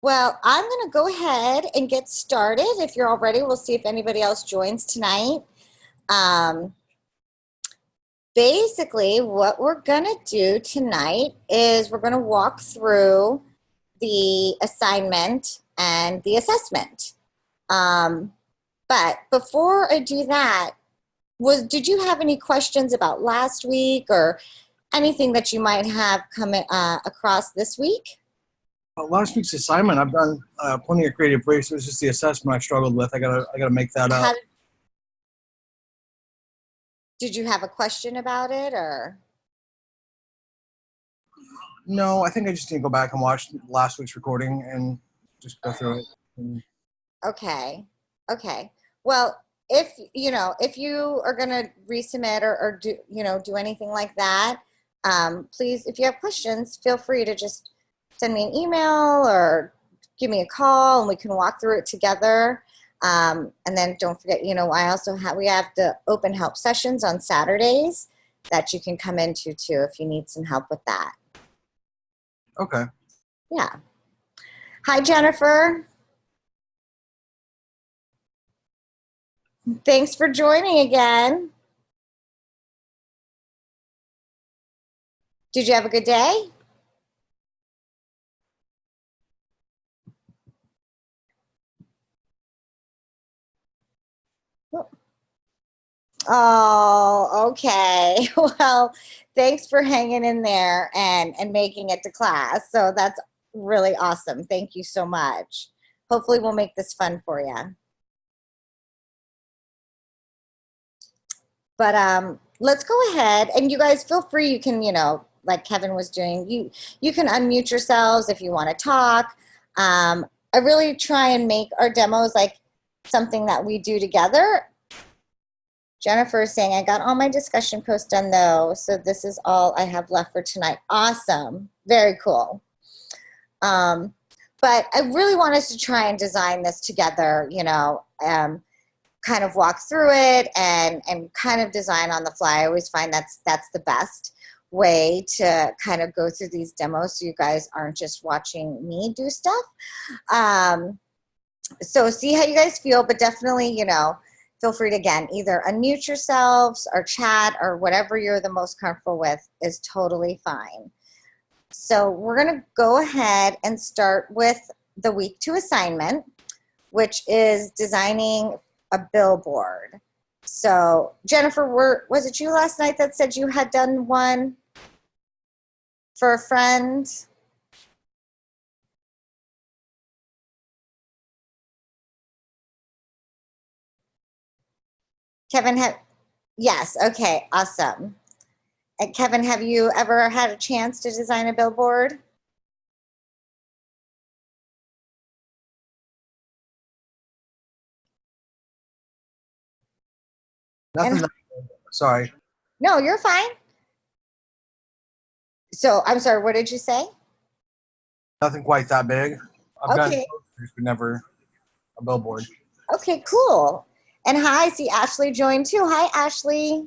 Well, I'm going to go ahead and get started. If you're all ready, we'll see if anybody else joins tonight. Um, Basically, what we're going to do tonight is we're going to walk through the assignment and the assessment. But before I do that, did you have any questions about last week or anything that you might have come across this week? Last week's assignment, I've done plenty of creative breaks. It was just the assessment I struggled with. I gotta make that up. Did you have a question about it or? No, I think I just need to go back and watch last week's recording and just go through it. Okay. Okay. Well, if you are going to resubmit or do anything like that, please, if you have questions, feel free to just send me an email or give me a call and we can walk through it together. And then don't forget, we have the open help sessions on Saturdays that you can come into too if you need some help with that. Okay. Yeah. Hi, Jennifer. Thanks for joining again. Did you have a good day? Oh, okay. Well, thanks for hanging in there and making it to class. So that's really awesome. Thank you so much. Hopefully we'll make this fun for you. But let's go ahead and you guys feel free. You can, like Kevin was doing, you can unmute yourselves if you want to talk. I really try and make our demos like something that we do together. Jennifer is saying, I got all my discussion posts done though, so this is all I have left for tonight. Awesome. Very cool. But I really want us to try and design this together, kind of walk through it and kind of design on the fly. I always find that's the best way to kind of go through these demos so you guys aren't just watching me do stuff. So see how you guys feel, but definitely, feel free to, again, either unmute yourselves or chat or whatever you're the most comfortable with is totally fine. So we're going to go ahead and start with the week 2 assignment, which is designing a billboard. So Jennifer, was it you last night that said you had done one for a friend? Kevin, yes, okay, awesome. And Kevin, have you ever had a chance to design a billboard? Nothing. Sorry. No, you're fine. So I'm sorry, what did you say? Nothing quite that big. I've done posters, but never a billboard. Okay, cool. And hi, I see Ashley joined too. Hi, Ashley.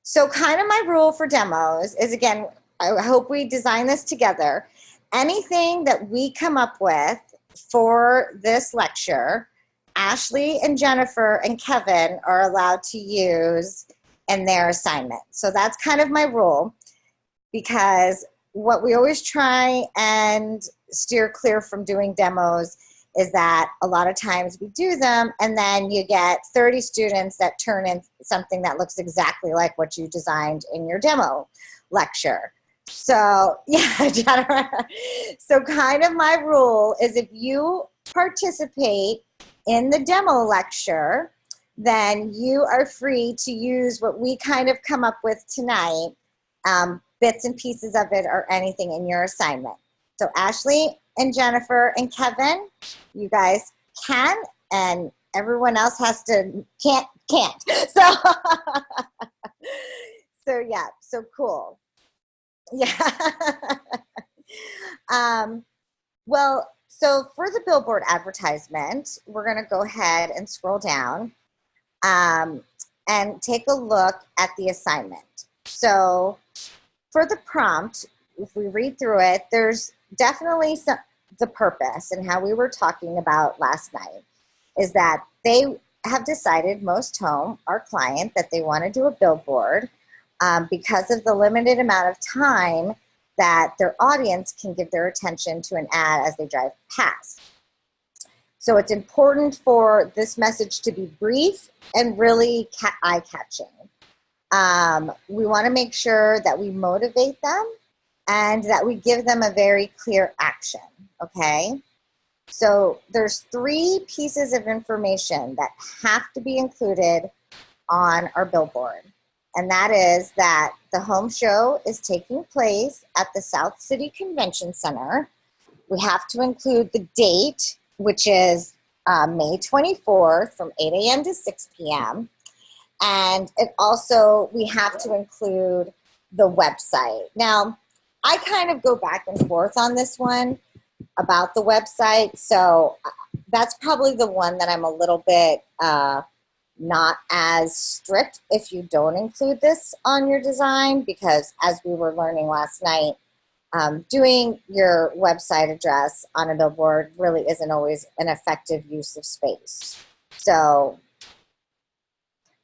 So kind of my rule for demos is, again, I hope we design this together. Anything that we come up with for this lecture, Ashley and Jennifer and Kevin are allowed to use in their assignment. So that's kind of my rule, because what we always try and steer clear from doing demos is that a lot of times we do them and then you get 30 students that turn in something that looks exactly like what you designed in your demo lecture. So yeah, Jennifer. So kind of my rule is if you participate in the demo lecture, then you are free to use what we kind of come up with tonight, bits and pieces of it or anything in your assignment. So Ashley and Jennifer and Kevin, you guys can, and everyone else has to can't. So, so yeah, so cool. Yeah. Well, so for the billboard advertisement, we're going to go ahead and scroll down and take a look at the assignment. So for the prompt, if we read through it, there's definitely the purpose, and how we were talking about last night is that they have decided, most home, our client, that they want to do a billboard because of the limited amount of time that their audience can give their attention to an ad as they drive past. So it's important for this message to be brief and really eye-catching. We want to make sure that we motivate them and that we give them a very clear action, okay? So there's 3 pieces of information that have to be included on our billboard. And that is that the home show is taking place at the South City Convention Center. We have to include the date, which is May 24th from 8 a.m. to 6 p.m. And it also, we have to include the website. Now, I kind of go back and forth on this one about the website. So that's probably the one that I'm a little bit not as strict if you don't include this on your design, because as we were learning last night, doing your website address on a billboard really isn't always an effective use of space. So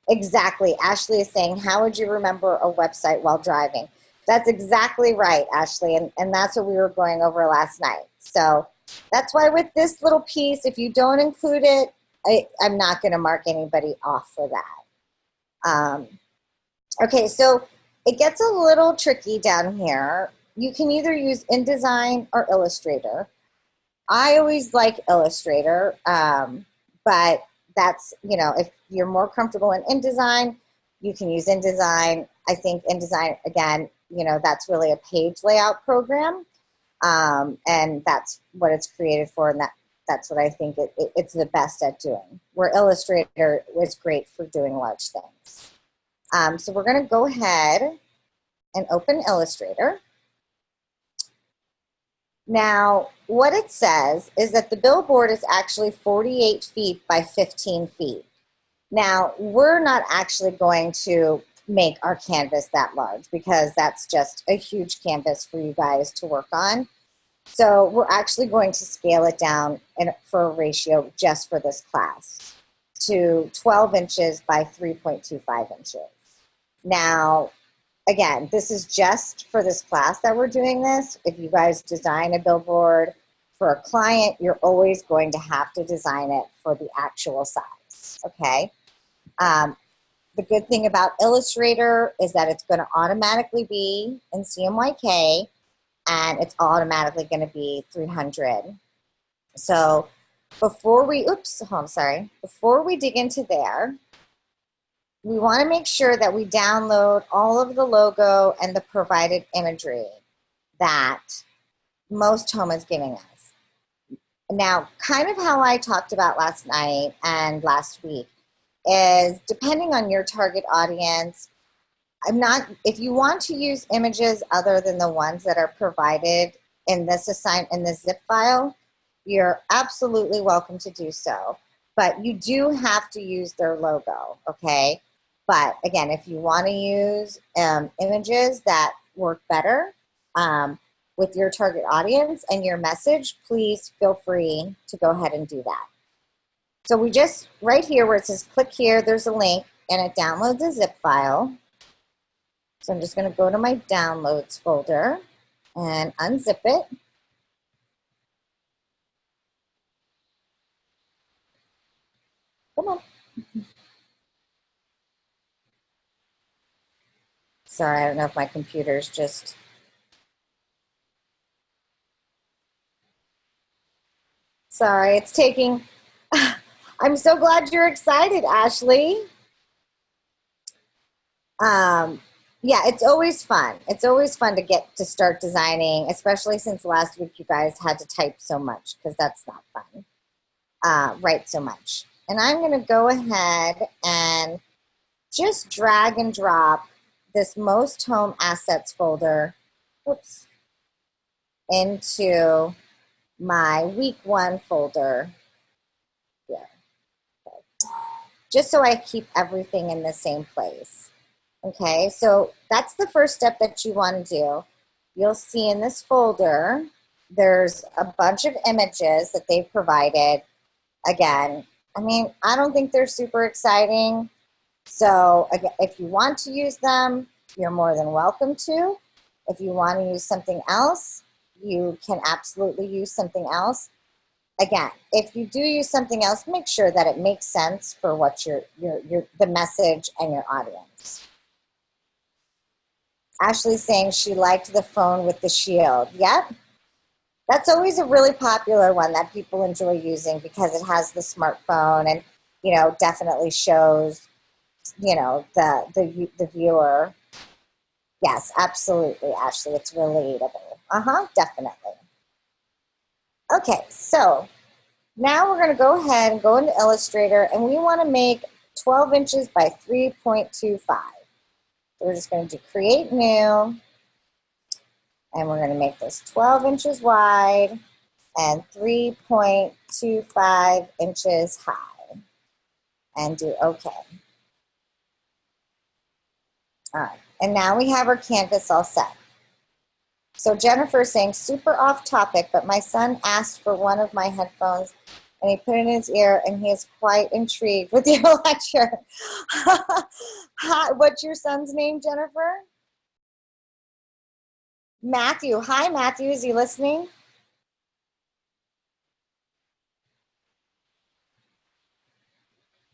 exactly, Ashley is saying, how would you remember a website while driving? That's exactly right, Ashley, and that's what we were going over last night. So that's why with this little piece, if you don't include it, I'm not going to mark anybody off for that. Okay, so it gets a little tricky down here. You can either use InDesign or Illustrator. I always like Illustrator, but that's, you know, if you're more comfortable in InDesign, you can use InDesign. I think InDesign, again, you know, that's really a page layout program, and that's what it's created for, and that's what I think it's the best at doing, where Illustrator was great for doing large things. So we're going to go ahead and open Illustrator. Now, what it says is that the billboard is actually 48 feet by 15 feet. Now, we're not actually going to make our canvas that large because that's just a huge canvas for you guys to work on. So we're actually going to scale it down for a ratio just for this class to 12 inches by 3.25 inches. Now, again, this is just for this class that we're doing this. If you guys design a billboard for a client, you're always going to have to design it for the actual size, okay? The good thing about Illustrator is that it's going to automatically be in CMYK, and it's automatically going to be 300. So before we, before we dig into there, we want to make sure that we download all of the logo and the provided imagery that Most Home is giving us. Now, kind of how I talked about last night and last week is, depending on your target audience, if you want to use images other than the ones that are provided in this zip file, you're absolutely welcome to do so. But you do have to use their logo, okay? But again, if you want to use images that work better with your target audience and your message, please feel free to go ahead and do that. So we just, right here where it says click here, there's a link and it downloads a zip file. So I'm just going to go to my downloads folder and unzip it. Come on. Sorry, I don't know if my computer's just... Sorry, it's taking... I'm so glad you're excited, Ashley. Yeah, it's always fun. It's always fun to get to start designing, especially since last week you guys had to type so much, because that's not fun. Write so much. And I'm going to go ahead and just drag and drop this Most Home Assets folder, into my week 1 folder here. Okay. Just so I keep everything in the same place. Okay, so that's the first step that you want to do. you'll see in this folder, there's a bunch of images that they've provided. Again, I mean, I don't think they're super exciting. So again, if you want to use them, you're more than welcome to. If you want to use something else, you can absolutely use something else. Again, if you do use something else, make sure that it makes sense for what the message and your audience. Ashley's saying she liked the phone with the shield. Yep. That's always a really popular one that people enjoy using because it has the smartphone and, you know, definitely shows, you know, the viewer. Yes, absolutely, Ashley. It's relatable. Definitely. Okay, so now we're going to go ahead and go into Illustrator, and we want to make 12 inches by 3.25. We're just going to do create new, and we're going to make this 12 inches wide and 3.25 inches high, and do OK. All right, and now we have our canvas all set. So Jennifer's saying, super off topic, but my son asked for one of my headphones and he put it in his ear and he is quite intrigued with your lecture. Hi, what's your son's name, Jennifer? Matthew. Hi, Matthew. Is he listening?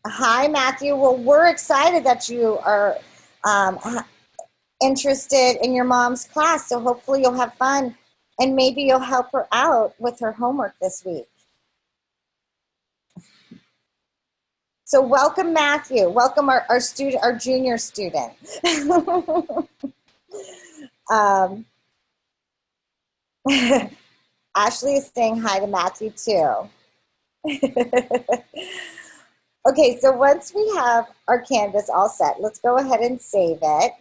Hi, Matthew. Well, we're excited that you are interested in your mom's class, so hopefully you'll have fun and maybe you'll help her out with her homework this week. So welcome, Matthew. Welcome our student, our junior student. Ashley is saying hi to Matthew too. Okay, so once we have our canvas all set, let's go ahead and save it.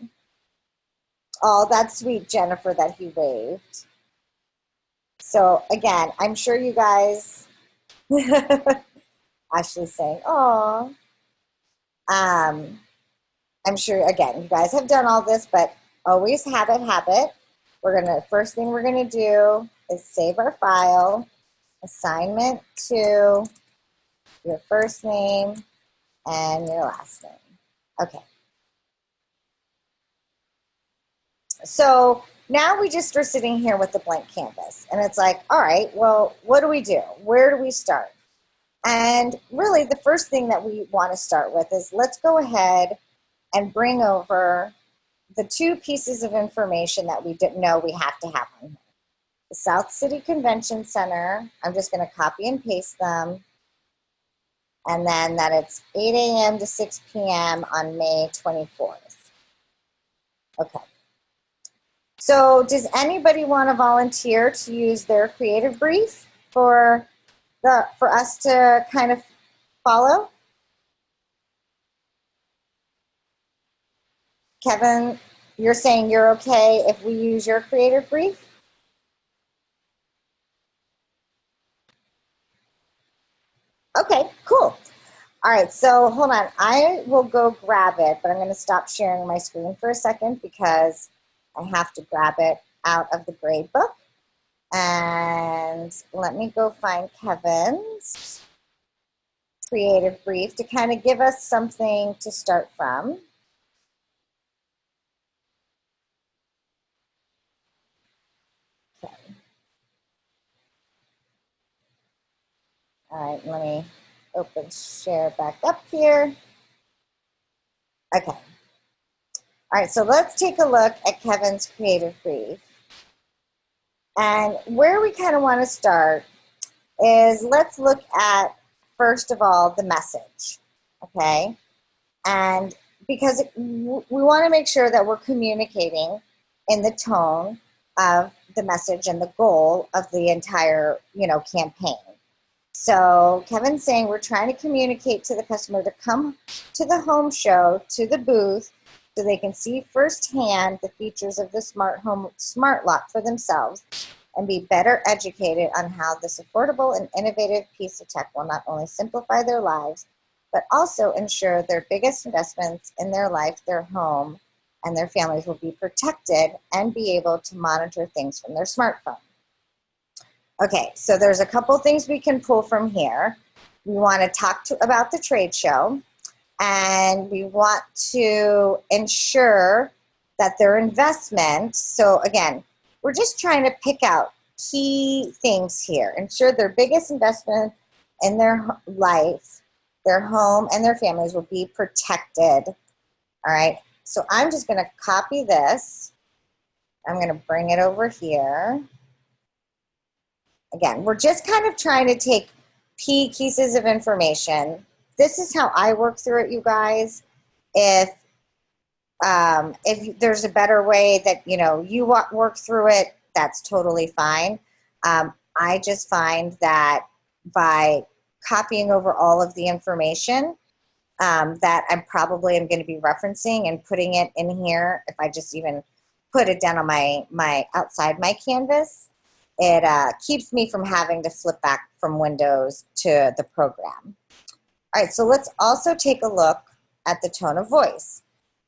Oh, that's sweet, Jennifer, that he waved. So again, I'm sure you guys, Ashley's saying, oh. I'm sure, again, you guys have done all this, but always habit. First thing we're gonna do is save our file, assignment 2, your first name and your last name. Okay. So now we just are sitting here with the blank canvas and it's like, all right, well, what do we do? Where do we start? And really the first thing that we want to start with is let's go ahead and bring over the 2 pieces of information that we didn't know we have to have on here. The South City Convention Center, I'm just going to copy and paste them. And then that it's 8 a.m. to 6 p.m. on May 24th. Okay. So does anybody want to volunteer to use their creative brief for us to kind of follow? Kevin, you're saying you're okay if we use your creative brief? Okay, cool. All right, so hold on. I will go grab it, but I'm going to stop sharing my screen for a second because I have to grab it out of the grade book. And let me go find Kevin's creative brief to kind of give us something to start from. Okay. All right, let me open share back up here. Okay. All right, so let's take a look at Kevin's creative brief. And where we kind of want to start is let's look at, first of all, the message, okay? And because we want to make sure that we're communicating in the tone of the message and the goal of the entire, campaign. So Kevin's saying we're trying to communicate to the customer to come to the home show, to the booth, so they can see firsthand the features of the smart lock for themselves and be better educated on how this affordable and innovative piece of tech will not only simplify their lives, but also ensure their biggest investments in their life, their home, and their families will be protected and be able to monitor things from their smartphone. Okay, so there's a couple things we can pull from here. We want to talk about the trade show, and we want to ensure that their investment, so again, we're just trying to pick out key things here. Ensure their biggest investment in their life, their home, and their families will be protected. All right, so I'm just going to copy this. I'm going to bring it over here. Again, we're just kind of trying to take key pieces of information. This is how I work through it, you guys. If there's a better way that you work through it, that's totally fine. I just find that by copying over all of the information that I probably am going to be referencing and putting it in here, if I just even put it down on my outside my canvas, it keeps me from having to flip back from Windows to the program. All right, so let's also take a look at the tone of voice.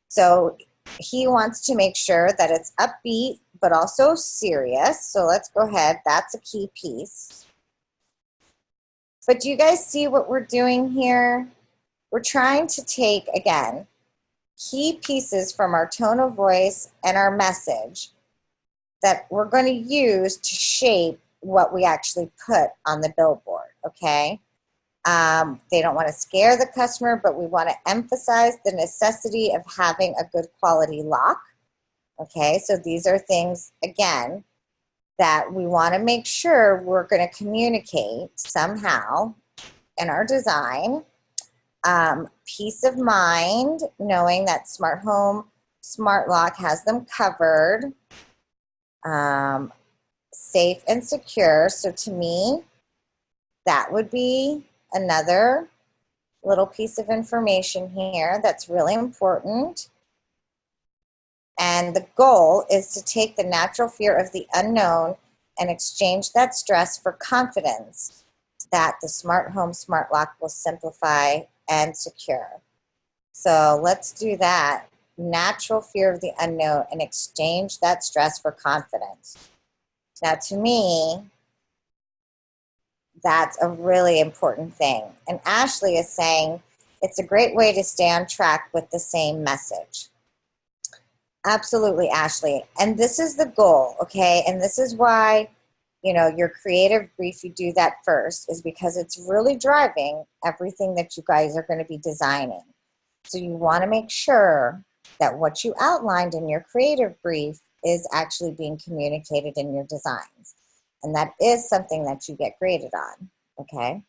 So he wants to make sure that it's upbeat, but also serious. So let's go ahead. That's a key piece. But do you guys see what we're doing here? We're trying to take, again, key pieces from our tone of voice and our message that we're going to use to shape what we actually put on the billboard, okay? They don't want to scare the customer, but we want to emphasize the necessity of having a good quality lock. Okay, so these are things, again, that we want to make sure we're going to communicate somehow in our design. Peace of mind, knowing that smart home, smart lock has them covered. Safe and secure. So to me, that would be another little piece of information here that's really important. And the goal is to take the natural fear of the unknown and exchange that stress for confidence that the smart home, smart lock will simplify and secure. So let's do that. Natural fear of the unknown and exchange that stress for confidence. Now, to me, that's a really important thing. And Ashley is saying it's a great way to stay on track with the same message. Absolutely, Ashley. And this is the goal, okay? And this is why, your creative brief, you do that first, is because it's really driving everything that you guys are going to be designing. So you want to make sure that what you outlined in your creative brief is actually being communicated in your designs. And that is something that you get graded on, okay?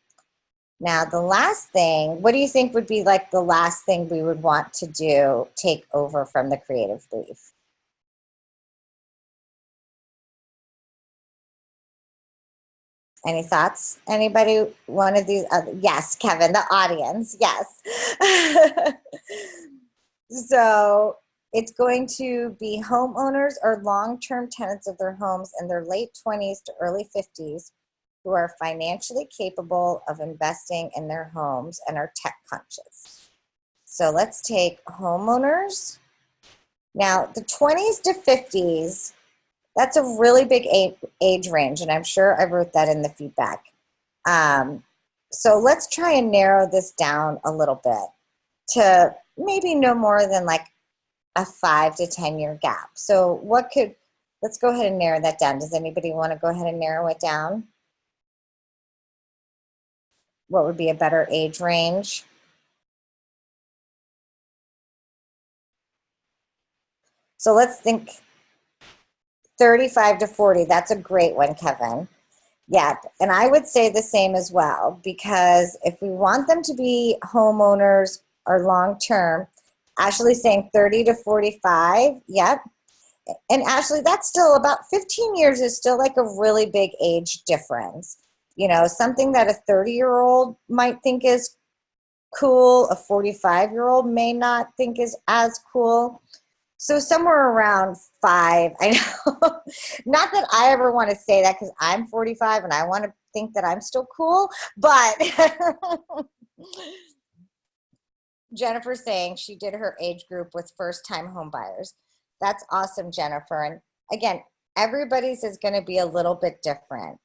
Now, the last thing, what do you think would be like the last thing we would want to take over from the creative brief? Any thoughts? Anybody? One of these? Yes, Kevin, the audience, yes. So it's going to be homeowners or long-term tenants of their homes in their late 20s to early 50s who are financially capable of investing in their homes and are tech conscious. So let's take homeowners. Now, the 20s to 50s, that's a really big age range, and I'm sure I wrote that in the feedback. So let's try and narrow this down a little bit to maybe no more than like a 5 to 10 year gap. So let's go ahead and narrow that down. Does anybody want to go ahead and narrow it down? What would be a better age range? So let's think 35 to 40. That's a great one, Kevin. Yeah, and I would say the same as well, because if we want them to be homeowners or long-term, Ashley's saying 30 to 45, yep. And Ashley, that's still about 15 years is still like a really big age difference. Something that a 30-year-old might think is cool, a 45-year-old may not think is as cool. So somewhere around 5, I know. Not that I ever want to say that because I'm 45 and I want to think that I'm still cool, but Jennifer's saying she did her age group with first-time home buyers. That's awesome, Jennifer. And again, everybody's is going to be a little bit different.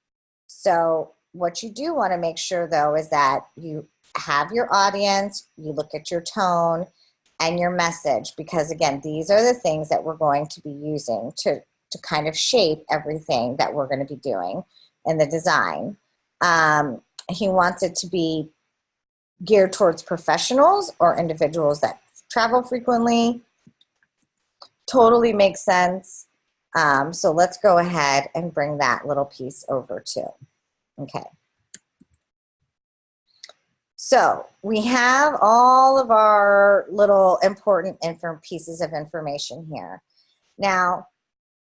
So what you do want to make sure, though, is that you have your audience, you look at your tone and your message, because again, these are the things that we're going to be using to kind of shape everything that we're going to be doing in the design. He wants it to be geared towards professionals or individuals that travel frequently. Totally makes sense. So let's go ahead and bring that little piece over too. Okay. So we have all of our little important pieces of information here. Now,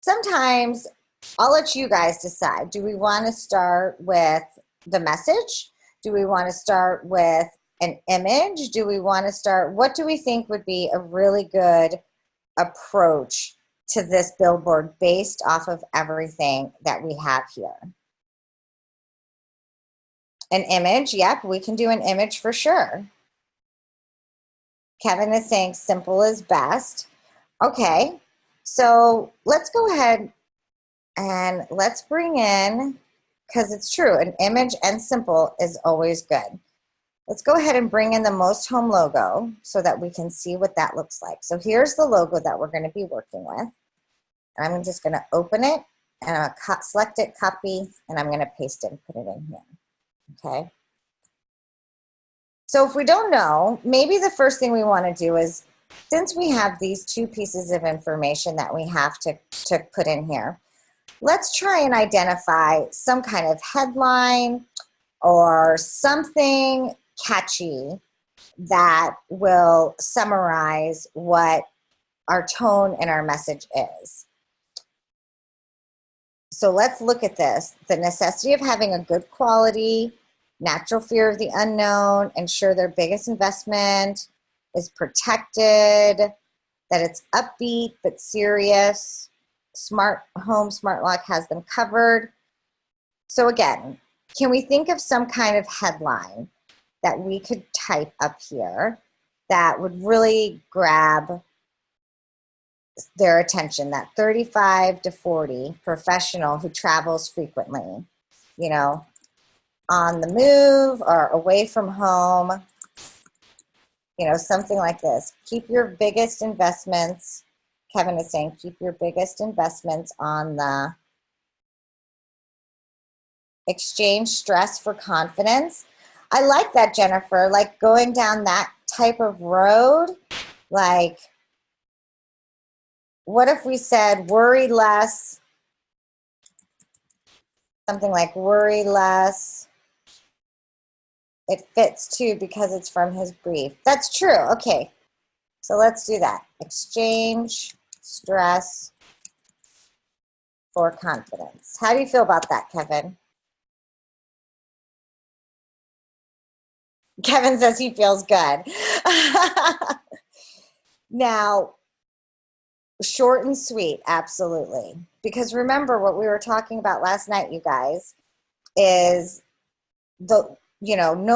sometimes I'll let you guys decide. Do we want to start with the message? Do we want to start with an image? Do we want to start, what do we think would be a really good approach to this billboard based off of everything that we have here? An image, yep, we can do an image for sure. Kevin is saying simple is best. Okay, so let's go ahead and let's bring in, because it's true, an image and simple is always good. Let's go ahead and bring in the Most Home logo so that we can see what that looks like. So here's the logo that we're going to be working with. And I'm just going to open it, and I'm going to select it, copy, and I'm going to paste it and put it in here. Okay. So if we don't know, maybe the first thing we want to do is, since we have these two pieces of information that we have to put in here, let's try and identify some kind of headline or something catchy that will summarize what our tone and our message is. So let's look at this. The necessity of having a good quality, natural fear of the unknown, ensure their biggest investment is protected, that it's upbeat but serious, smart home, smart lock has them covered. So again, can we think of some kind of headline that we could type up here that would really grab their attention? That 35 to 40 professional who travels frequently, you know, on the move or away from home, you know, something like this. Keep your biggest investments, Kevin is saying, keep your biggest investments on the exchange stress for confidence. I like that, Jennifer, like going down that type of road. Like, what if we said worry less, something like worry less. It fits too because it's from his brief. That's true. Okay, so let's do that. Exchange stress for confidence. How do you feel about that, Kevin? Kevin says he feels good. Now, short and sweet, absolutely. Because remember what we were talking about last night, you guys, is no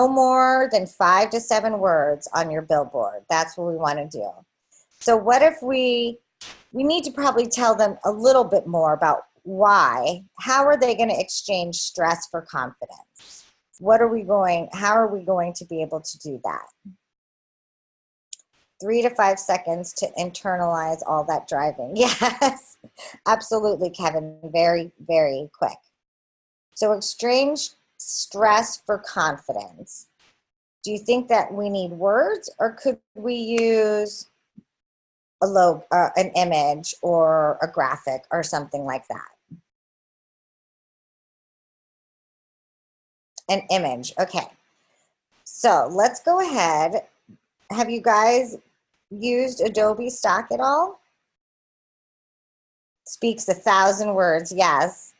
more than 5 to 7 words on your billboard. That's what we want to do. So what if we need to probably tell them a little bit more about why. How are they going to exchange stress for confidence? How are we going to be able to do that? 3 to 5 seconds to internalize all that driving. Yes, absolutely, Kevin. Very, very quick. So exchange stress for confidence. Do you think that we need words, or could we use a logo, an image or a graphic or something like that? An image, okay. So let's go ahead. Have you guys used Adobe Stock at all? Speaks 1,000 words, yes.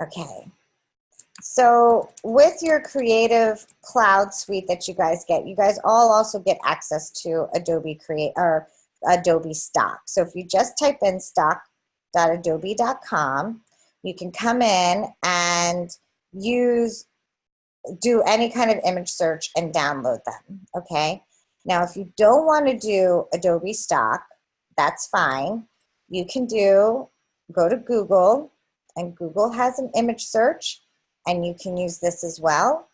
Okay. So with your Creative Cloud suite that you guys get, you guys all also get access to Adobe Adobe Stock. So if you just type in stock.adobe.com, you can come in and do any kind of image search and download them, okay? Now, if you don't want to do Adobe stock, that's fine. You can go to Google, and Google has an image search, and you can use this as well.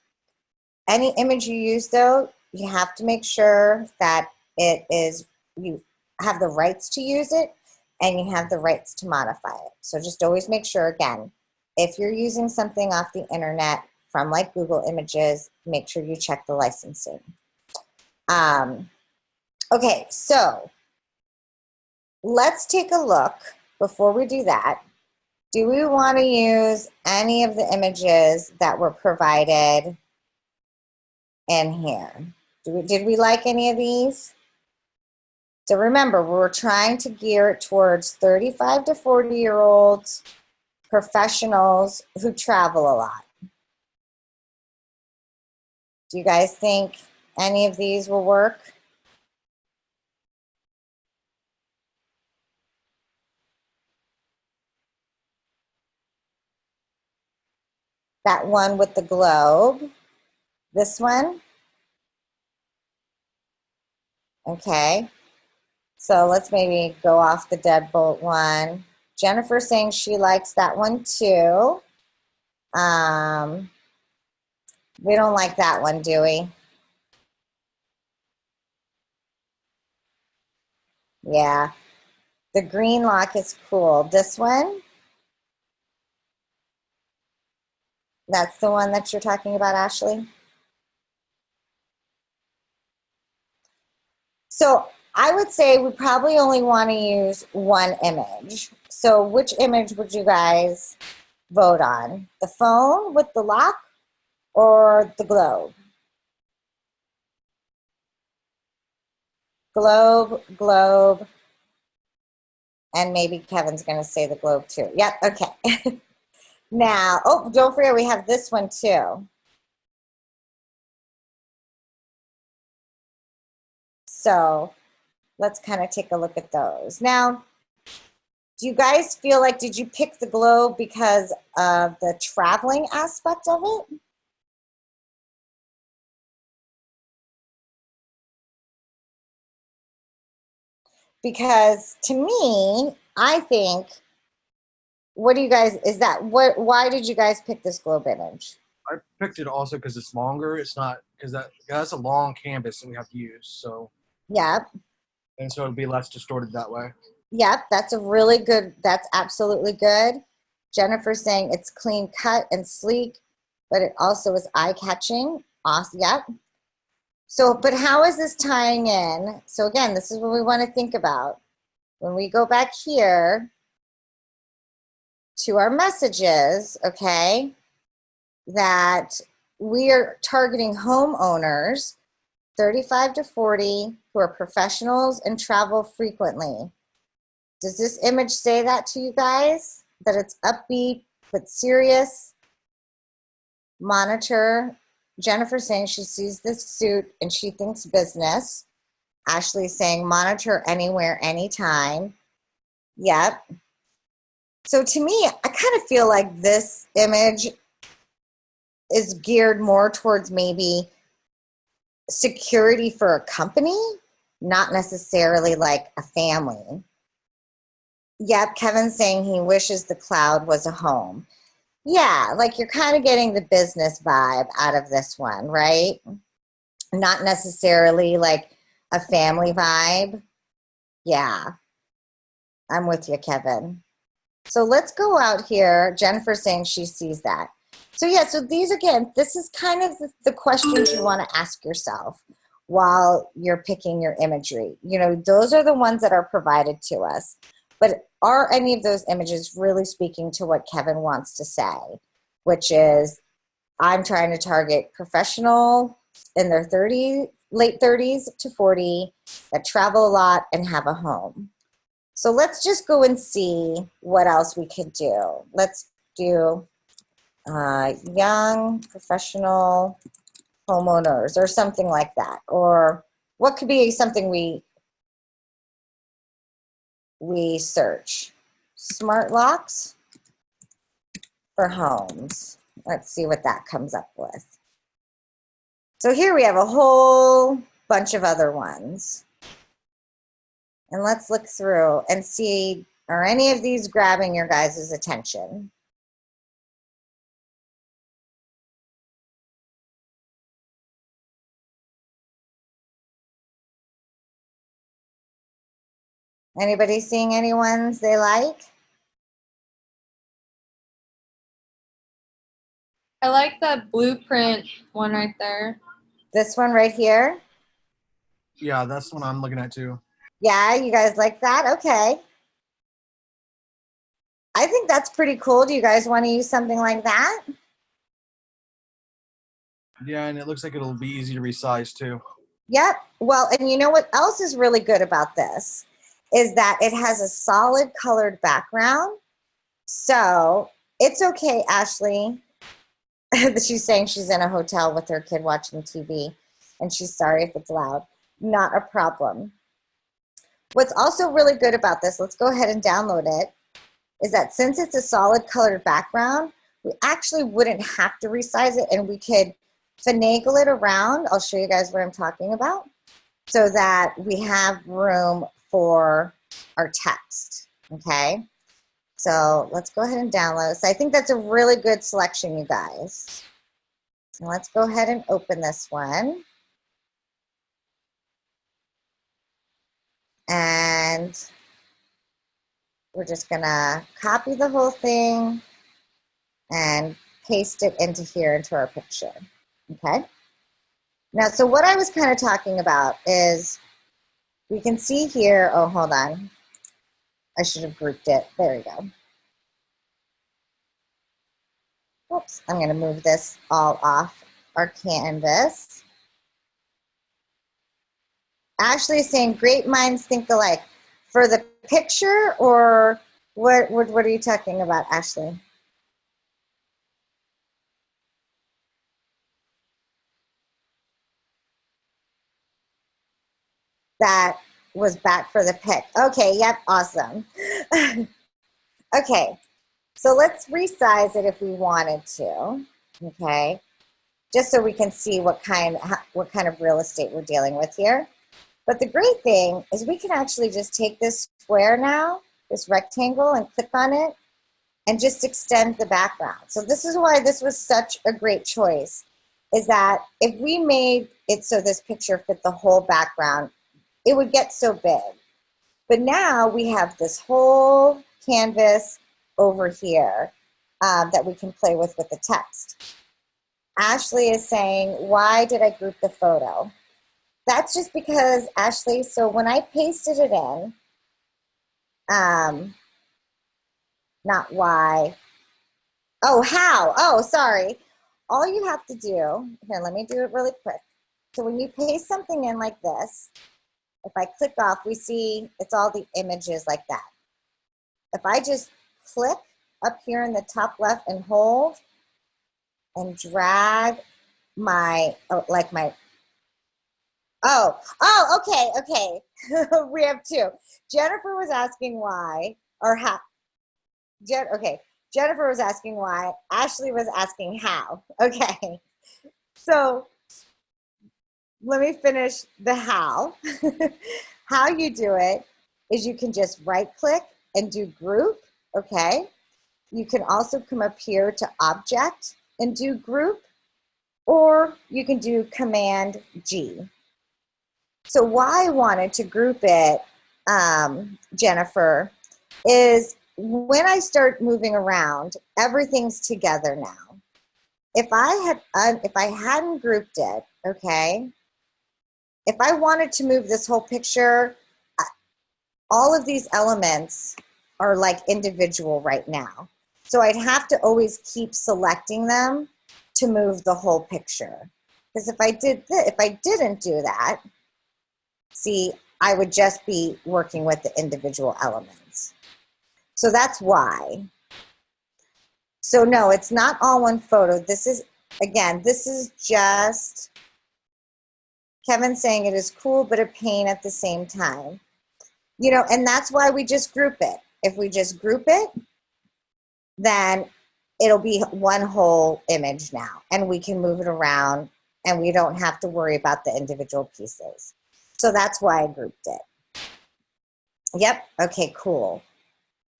Any image you use, though, you have to make sure that you have the rights to use it and you have the rights to modify it. So just always make sure, again, if you're using something off the internet from like Google Images, make sure you check the licensing. Okay, so let's take a look before we do that. Do we want to use any of the images that were provided in here? Did we like any of these? So remember, we're trying to gear it towards 35 to 40-year-olds, professionals who travel a lot. Do you guys think any of these will work? That one with the globe. This one? Okay. So let's maybe go off the deadbolt one. Jennifer's saying she likes that one too. We don't like that one, do we? Yeah. The green lock is cool. This one? That's the one that you're talking about, Ashley? So I would say we probably only want to use one image. So which image would you guys vote on? The phone with the lock or the globe? Globe, globe, and maybe Kevin's going to say the globe too. Yep, okay. Now, oh, don't forget we have this one too. So let's kind of take a look at those. Now, do you guys feel like, did you pick the globe because of the traveling aspect of it? Because to me, I think, what do you guys, why did you guys pick this globe image? I picked it also because it's longer. It's not because that's a long canvas that we have to use. So Yep. and so it'll be less distorted that way. Yep, that's that's absolutely good. Jennifer's saying it's clean cut and sleek, but it also is eye-catching. Awesome, yep. So, but how is this tying in? So again, this is what we want to think about. When we go back here to our messages, okay, that we are targeting homeowners 35 to 40 who are professionals and travel frequently. Does this image say that to you guys? That it's upbeat but serious? Monitor. Jennifer saying she sees this suit and she thinks business. Ashley saying monitor anywhere, anytime. Yep. So to me, I kind of feel like this image is geared more towards maybe security for a company, not necessarily like a family. Yep, Kevin's saying he wishes the cloud was a home. Yeah, like you're kind of getting the business vibe out of this one, right? Not necessarily like a family vibe. Yeah, I'm with you, Kevin. So let's go out here. Jennifer's saying she sees that. So yeah, so these again, this is kind of the questions you want to ask yourself while you're picking your imagery. You know, those are the ones that are provided to us. But are any of those images really speaking to what Kevin wants to say? Which is, I'm trying to target professional in their late 30s to 40 that travel a lot and have a home. So let's just go and see what else we could do. Let's do young professional homeowners or something like that. Or what could be something we search? Smart locks for homes. Let's see what that comes up with. So here we have a whole bunch of other ones. And let's look through and see, are any of these grabbing your guys' attention? Anybody seeing any ones they like? I like that blueprint one right there. This one right here? Yeah, that's what I'm looking at too. Yeah, you guys like that? Okay. I think that's pretty cool. Do you guys want to use something like that? Yeah, and it looks like it'll be easy to resize too. Yep. Well, and you know what else is really good about this is that it has a solid colored background. So it's okay, Ashley. She's saying she's in a hotel with her kid watching TV, and she's sorry if it's loud. Not a problem. What's also really good about this, let's go ahead and download it, is that since it's a solid colored background, we actually wouldn't have to resize it, and we could finagle it around. I'll show you guys what I'm talking about, so that we have room for our text, okay? So let's go ahead and download this. I think that's a really good selection, you guys. So let's go ahead and open this one. And we're just gonna copy the whole thing and paste it into here, into our picture, okay? Now, so what I was kind of talking about is we can see here, oh, hold on. I should have grouped it. There we go. Oops, I'm gonna move this all off our canvas. Ashley is saying, great minds think alike. For the picture, or what are you talking about, Ashley? That was back for the pic. Okay, yep, awesome. Okay, so let's resize it if we wanted to, okay? Just so we can see what kind of real estate we're dealing with here. But the great thing is we can actually just take this square now, this rectangle, and click on it and just extend the background. So this is why this was such a great choice, is that if we made it so this picture fit the whole background, it would get so big. But now we have this whole canvas over here that we can play with the text. Ashley is saying, why did I group the photo? That's just because, Ashley, so when I pasted it in, not why, oh, how, oh, sorry. All you have to do, here, let me do it really quick. So when you paste something in like this, if I click off, we see it's all the images like that. If I just click up here in the top left and hold and drag my, okay. We have two. Jennifer was asking why, or how. Okay, Jennifer was asking why. Ashley was asking how. Okay, so let me finish the how. How you do it is you can just right click and do group, okay? You can also come up here to object and do group, or you can do Command G. So why I wanted to group it, Jennifer, is when I start moving around, everything's together now. If I hadn't grouped it, okay, if I wanted to move this whole picture, all of these elements are like individual right now. So I'd have to always keep selecting them to move the whole picture. Because if I didn't do that, see, I would just be working with the individual elements. So that's why. So no, it's not all one photo. This is, again, this is just, Kevin saying it is cool, but a pain at the same time. You know, and that's why we just group it. If we just group it, then it'll be one whole image now, and we can move it around and we don't have to worry about the individual pieces. So that's why I grouped it. Yep, okay, cool.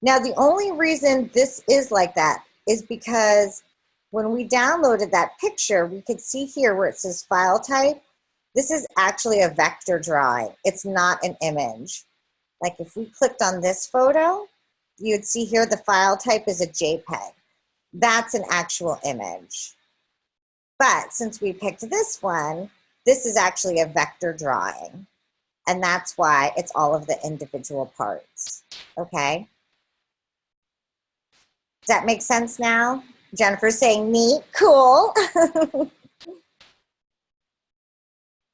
Now the only reason this is like that is because when we downloaded that picture, we could see here where it says file type. This is actually a vector drawing. It's not an image. Like if we clicked on this photo, you'd see here the file type is a JPEG. That's an actual image. But since we picked this one, this is actually a vector drawing. And that's why it's all of the individual parts, okay? Does that make sense now? Jennifer's saying neat, cool.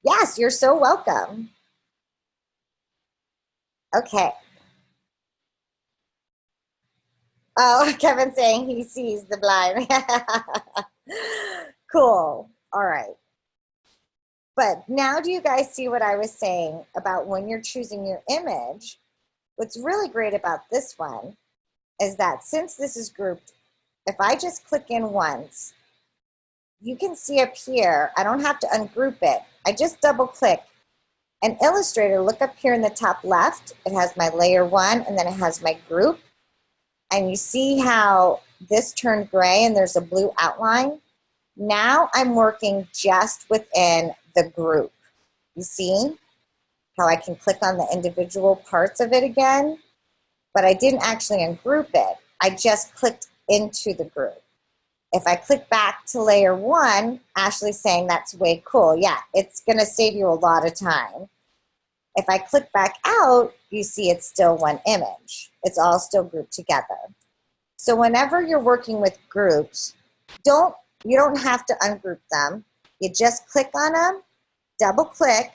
Yes, you're so welcome. Okay. Oh, Kevin's saying he sees the blind. Cool, all right. But now do you guys see what I was saying about when you're choosing your image? What's really great about this one is that since this is grouped, if I just click in once, you can see up here, I don't have to ungroup it. I just double click. And Illustrator, look up here in the top left, it has my layer 1 and then it has my group. And you see how this turned gray and there's a blue outline? Now I'm working just within the group. You see how I can click on the individual parts of it again? But I didn't actually ungroup it. I just clicked into the group. If I click back to layer 1, Ashley's saying that's way cool. Yeah, it's gonna save you a lot of time. If I click back out, you see it's still one image. It's all still grouped together. So whenever you're working with groups, you don't have to ungroup them. You just click on them, double click,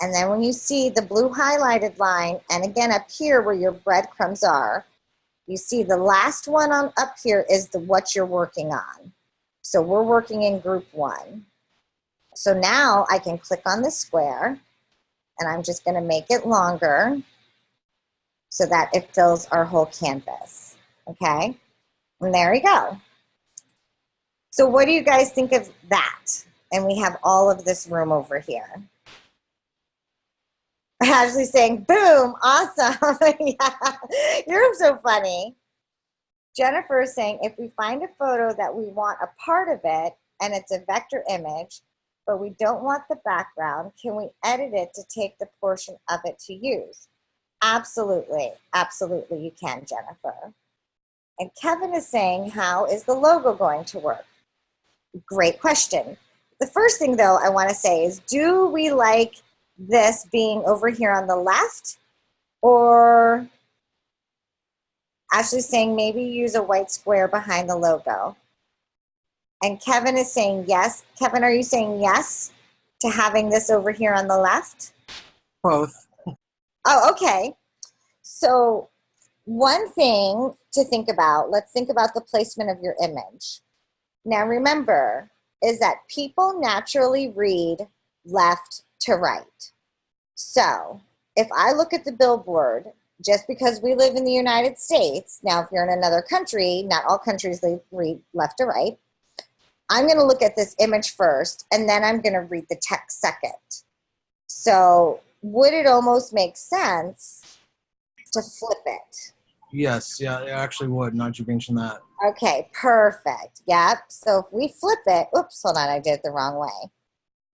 and then when you see the blue highlighted line, and again up here where your breadcrumbs are, you see the last one on up here is what you're working on. So we're working in group 1. So now I can click on the square, and I'm just gonna make it longer so that it fills our whole canvas, okay? And there we go. So what do you guys think of that? And we have all of this room over here. Ashley's saying, boom, awesome. Yeah, you're so funny. Jennifer is saying, if we find a photo that we want a part of it and it's a vector image, but we don't want the background, can we edit it to take the portion of it to use? Absolutely, absolutely you can, Jennifer. And Kevin is saying, how is the logo going to work? Great question. The first thing though I want to say is, do we like this being over here on the left, or Ashley's saying maybe use a white square behind the logo? And Kevin is saying yes. Kevin, are you saying yes to having this over here on the left? Both. Oh, okay. So one thing to think about, let's think about the placement of your image. Now remember, is that people naturally read left to right. So if I look at the billboard, just because we live in the United States, now if you're in another country, not all countries they read left to right, I'm gonna look at this image first and then I'm gonna read the text second. So would it almost make sense to flip it? Yes, yeah, it actually would, now that you mentioned that. Okay, perfect. Yep. So if we flip it, oops, hold on, I did it the wrong way.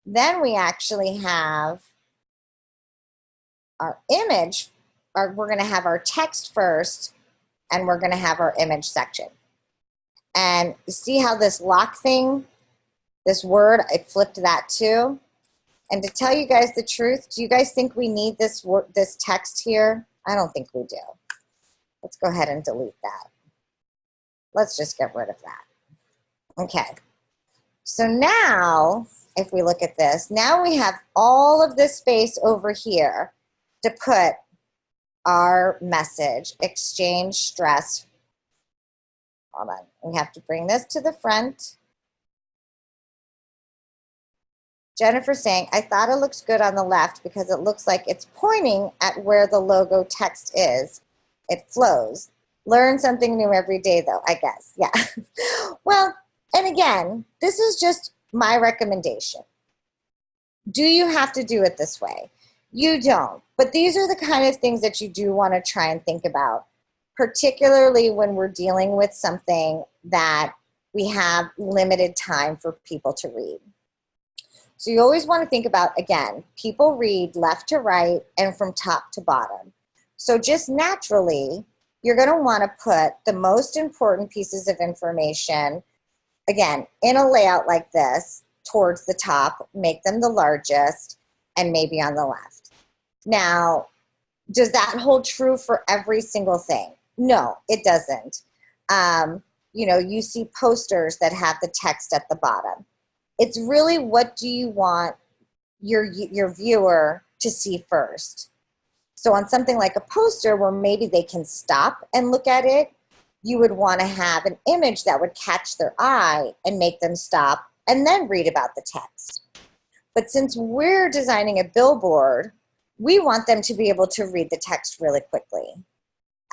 Then we actually have our image, or we're going to have our text first, and we're going to have our image section. And you see how this lock thing, this word, I flipped that too. And to tell you guys the truth, do you guys think we need this text here? I don't think we do. Let's go ahead and delete that. Let's just get rid of that. Okay. So now, if we look at this, now we have all of this space over here to put our message, exchange stress. Hold on. We have to bring this to the front. Jennifer's saying, I thought it looks good on the left because it looks like it's pointing at where the logo text is. It flows. Learn something new every day though, I guess. Yeah. Well, and again, this is just my recommendation. Do you have to do it this way? You don't. But these are the kind of things that you do want to try and think about, particularly when we're dealing with something that we have limited time for people to read. So you always want to think about, again, people read left to right and from top to bottom. So just naturally, you're going to want to put the most important pieces of information, again, in a layout like this, towards the top, make them the largest, and maybe on the left. Now, does that hold true for every single thing? No, it doesn't. You know, you see posters that have the text at the bottom. It's really, what do you want your viewer to see first? So on something like a poster where maybe they can stop and look at it, you would want to have an image that would catch their eye and make them stop and then read about the text. But since we're designing a billboard, we want them to be able to read the text really quickly.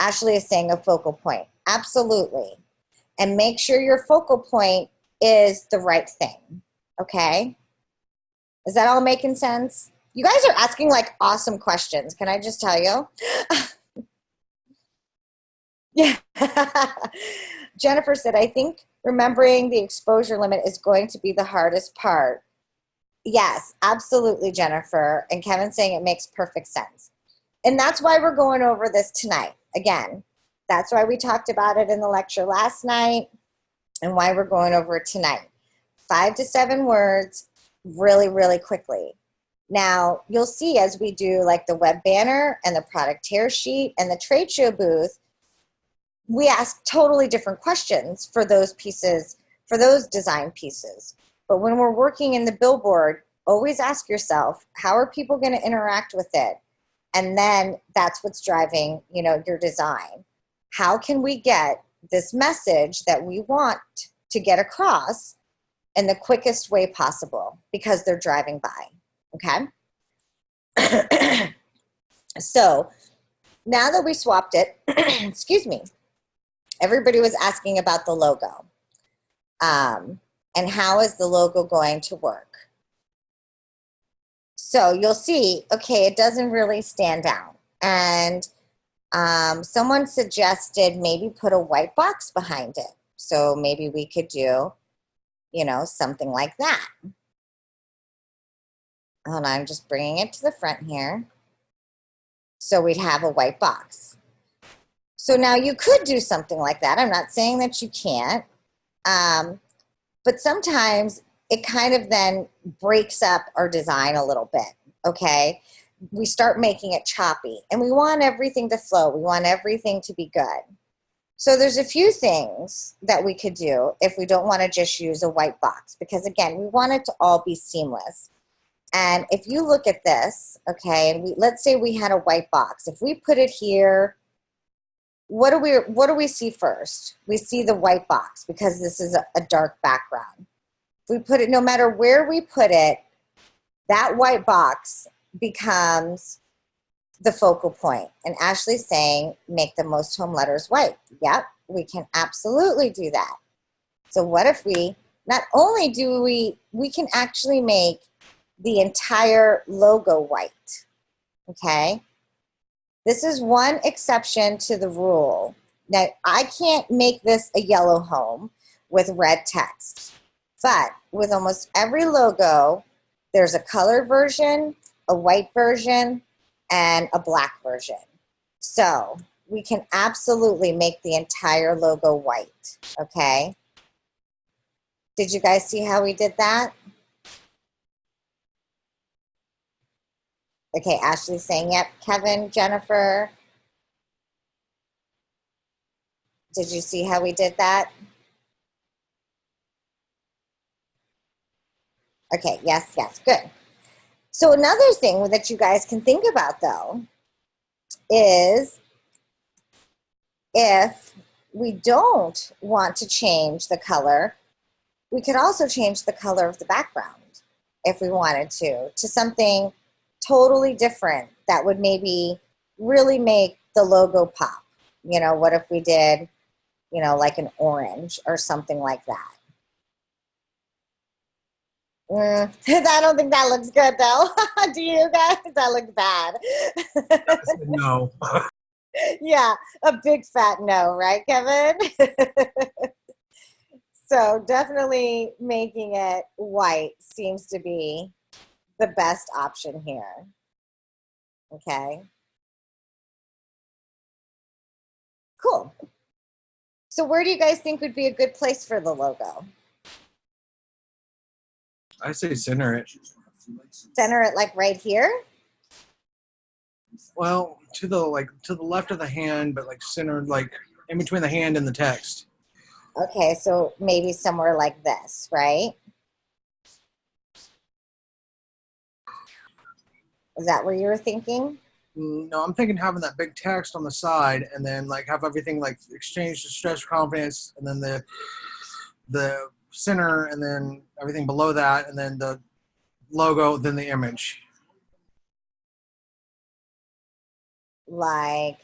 Ashley is saying a focal point. Absolutely. And make sure your focal point is the right thing. Okay? Is that all making sense? You guys are asking like awesome questions. Can I just tell you? Yeah. Jennifer said, I think remembering the exposure limit is going to be the hardest part. Yes, absolutely, Jennifer. And Kevin's saying it makes perfect sense. And that's why we're going over this tonight. Again, that's why we talked about it in the lecture last night and why we're going over it tonight. 5 to 7 words really, really quickly. Now, you'll see as we do like the web banner and the product tear sheet and the trade show booth, we ask totally different questions for those pieces, for those design pieces. But when we're working in the billboard, always ask yourself, how are people going to interact with it? And then that's what's driving, you know, your design. How can we get this message that we want to get across in the quickest way possible because they're driving by, okay? So now that we swapped it, excuse me, everybody was asking about the logo. And how is the logo going to work? So you'll see, okay, it doesn't really stand out. And someone suggested maybe put a white box behind it. So maybe we could do, you know, something like that. Hold on, I'm just bringing it to the front here. So we'd have a white box. So now you could do something like that. I'm not saying that you can't. But sometimes it kind of then breaks up our design a little bit, okay? We start making it choppy, and we want everything to flow. We want everything to be good. So there's a few things that we could do if we don't want to just use a white box, because again, we want it to all be seamless. And if you look at this, okay, and let's say we had a white box. If we put it here, what do we see first? We see the white box because this is a dark background. If we put it, no matter where we put it, that white box becomes the focal point. And Ashley's saying, make the most home letters white. Yep, we can absolutely do that. So what if we, not only do we can actually make the entire logo white, okay? This is one exception to the rule. Now, I can't make this a yellow home with red text, but with almost every logo, there's a colored version, a white version, and a black version. So we can absolutely make the entire logo white, okay? Did you guys see how we did that? Okay, Ashley's saying, yep. Kevin, Jennifer, did you see how we did that? Okay, yes, good. So another thing that you guys can think about, though, is if we don't want to change the color, we could also change the color of the background if we wanted to something totally different that would maybe really make the logo pop. You know, what if we did, you know, like an orange or something like that? I don't think that looks good though. Do you guys? That looks bad. No. Yeah, a big fat no, right, Kevin? So definitely making it white seems to be the best option here. Okay. Cool. So where do you guys think would be a good place for the logo? I say center it. Center it like right here? Well, to the left of the hand, but like centered like in between the hand and the text. Okay, so maybe somewhere like this, right? Is that where you were thinking? No, I'm thinking having that big text on the side, and then like have everything like exchange to stress confidence, and then the center, and then everything below that, and then the logo, then the image. Like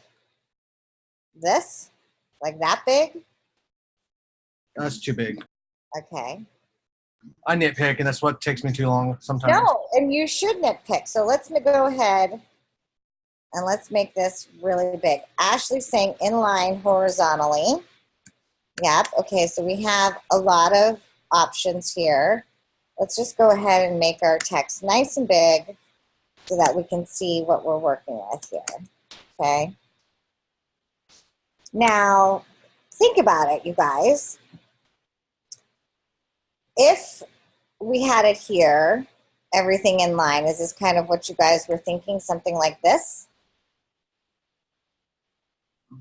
this? Like that big? That's too big. Okay. I nitpick, and that's what takes me too long sometimes. No, and you should nitpick. So let's go ahead and let's make this really big. Ashley's saying inline horizontally. Yep. Okay, so we have a lot of options here. Let's just go ahead and make our text nice and big so that we can see what we're working with here. Okay. Now, think about it, you guys. If we had it here, everything in line, is this kind of what you guys were thinking? Something like this?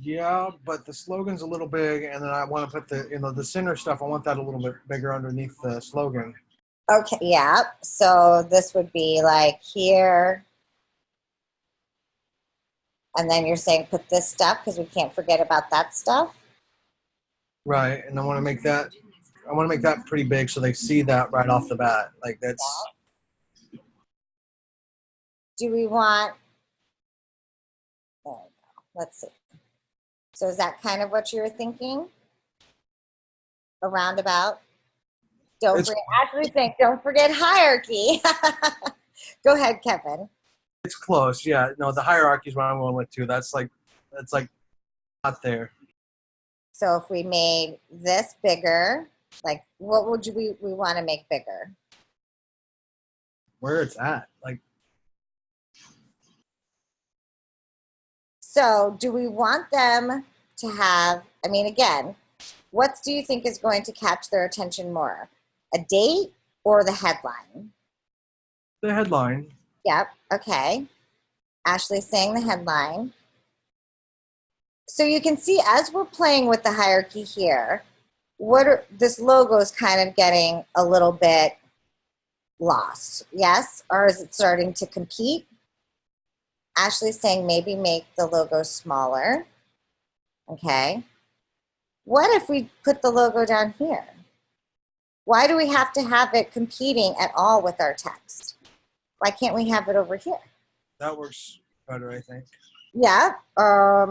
Yeah, but the slogan's a little big, and then I want to put the center stuff. I want that a little bit bigger underneath the slogan. Okay, yeah. So this would be like here. And then you're saying put this stuff because we can't forget about that stuff. Right, and I want to make that pretty big so they see that right off the bat. Like that's. Do we want, there we go. Let's see. So is that kind of what you were thinking? A roundabout? Don't forget, actually think, don't forget hierarchy. Go ahead, Kevin. It's close, yeah. No, the hierarchy is what I'm going with too. That's like not there. So if we made this bigger, like what would we want to make bigger? Where it's at, like. So do we want them to have, I mean, again, what do you think is going to catch their attention more? A date or the headline? The headline. Yep, okay. Ashley's saying the headline. So you can see as we're playing with the hierarchy here, this logo is kind of getting a little bit lost, yes? Or is it starting to compete? Ashley's saying maybe make the logo smaller. Okay. What if we put the logo down here? Why do we have to have it competing at all with our text? Why can't we have it over here? That works better, I think. Yeah,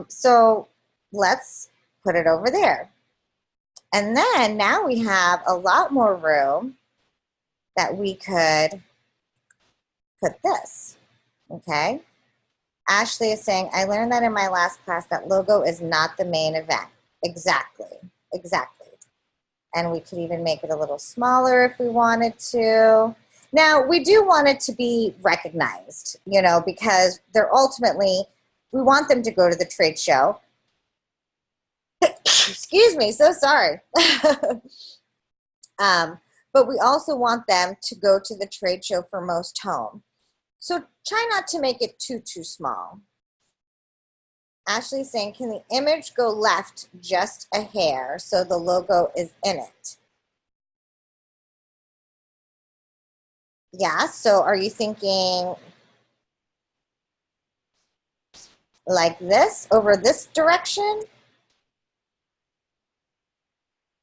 so let's put it over there. And then now we have a lot more room that we could put this, okay? Ashley is saying, I learned that in my last class that logo is not the main event. Exactly, exactly. And we could even make it a little smaller if we wanted to. Now, we do want it to be recognized, you know, because they're ultimately, we want them to go to the trade show. Excuse me, so sorry. But we also want them to go to the trade show for most home. So try not to make it too small. Ashley's saying, can the image go left just a hair so the logo is in it? Yeah, so are you thinking like this, over this direction?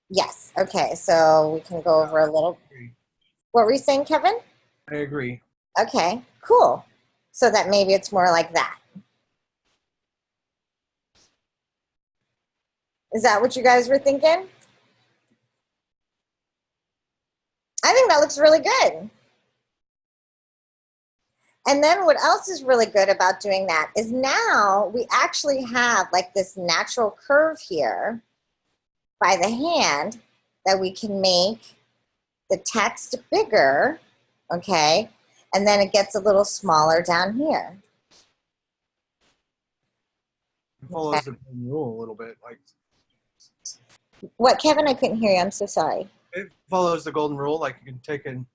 Yes, okay, so we can go over a little. What were you saying, Kevin? I agree. Okay, cool. So that maybe it's more like that. Is that what you guys were thinking? I think that looks really good. And then what else is really good about doing that is now we actually have like this natural curve here by the hand that we can make the text bigger, okay? And then it gets a little smaller down here. It follows the golden rule a little bit. Like, What, Kevin? I couldn't hear you. I'm so sorry. it follows the golden rule. Like, you can take in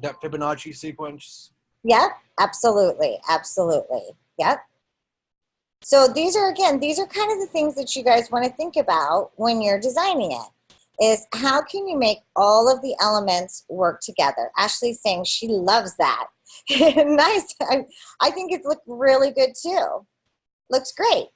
that Fibonacci sequence. Yep, absolutely, absolutely. Yep. So these are, again, these are kind of the things that you guys want to think about when you're designing it, is how can you make all of the elements work together? Ashley's saying she loves that. Nice. I think it's looked really good too. Looks great.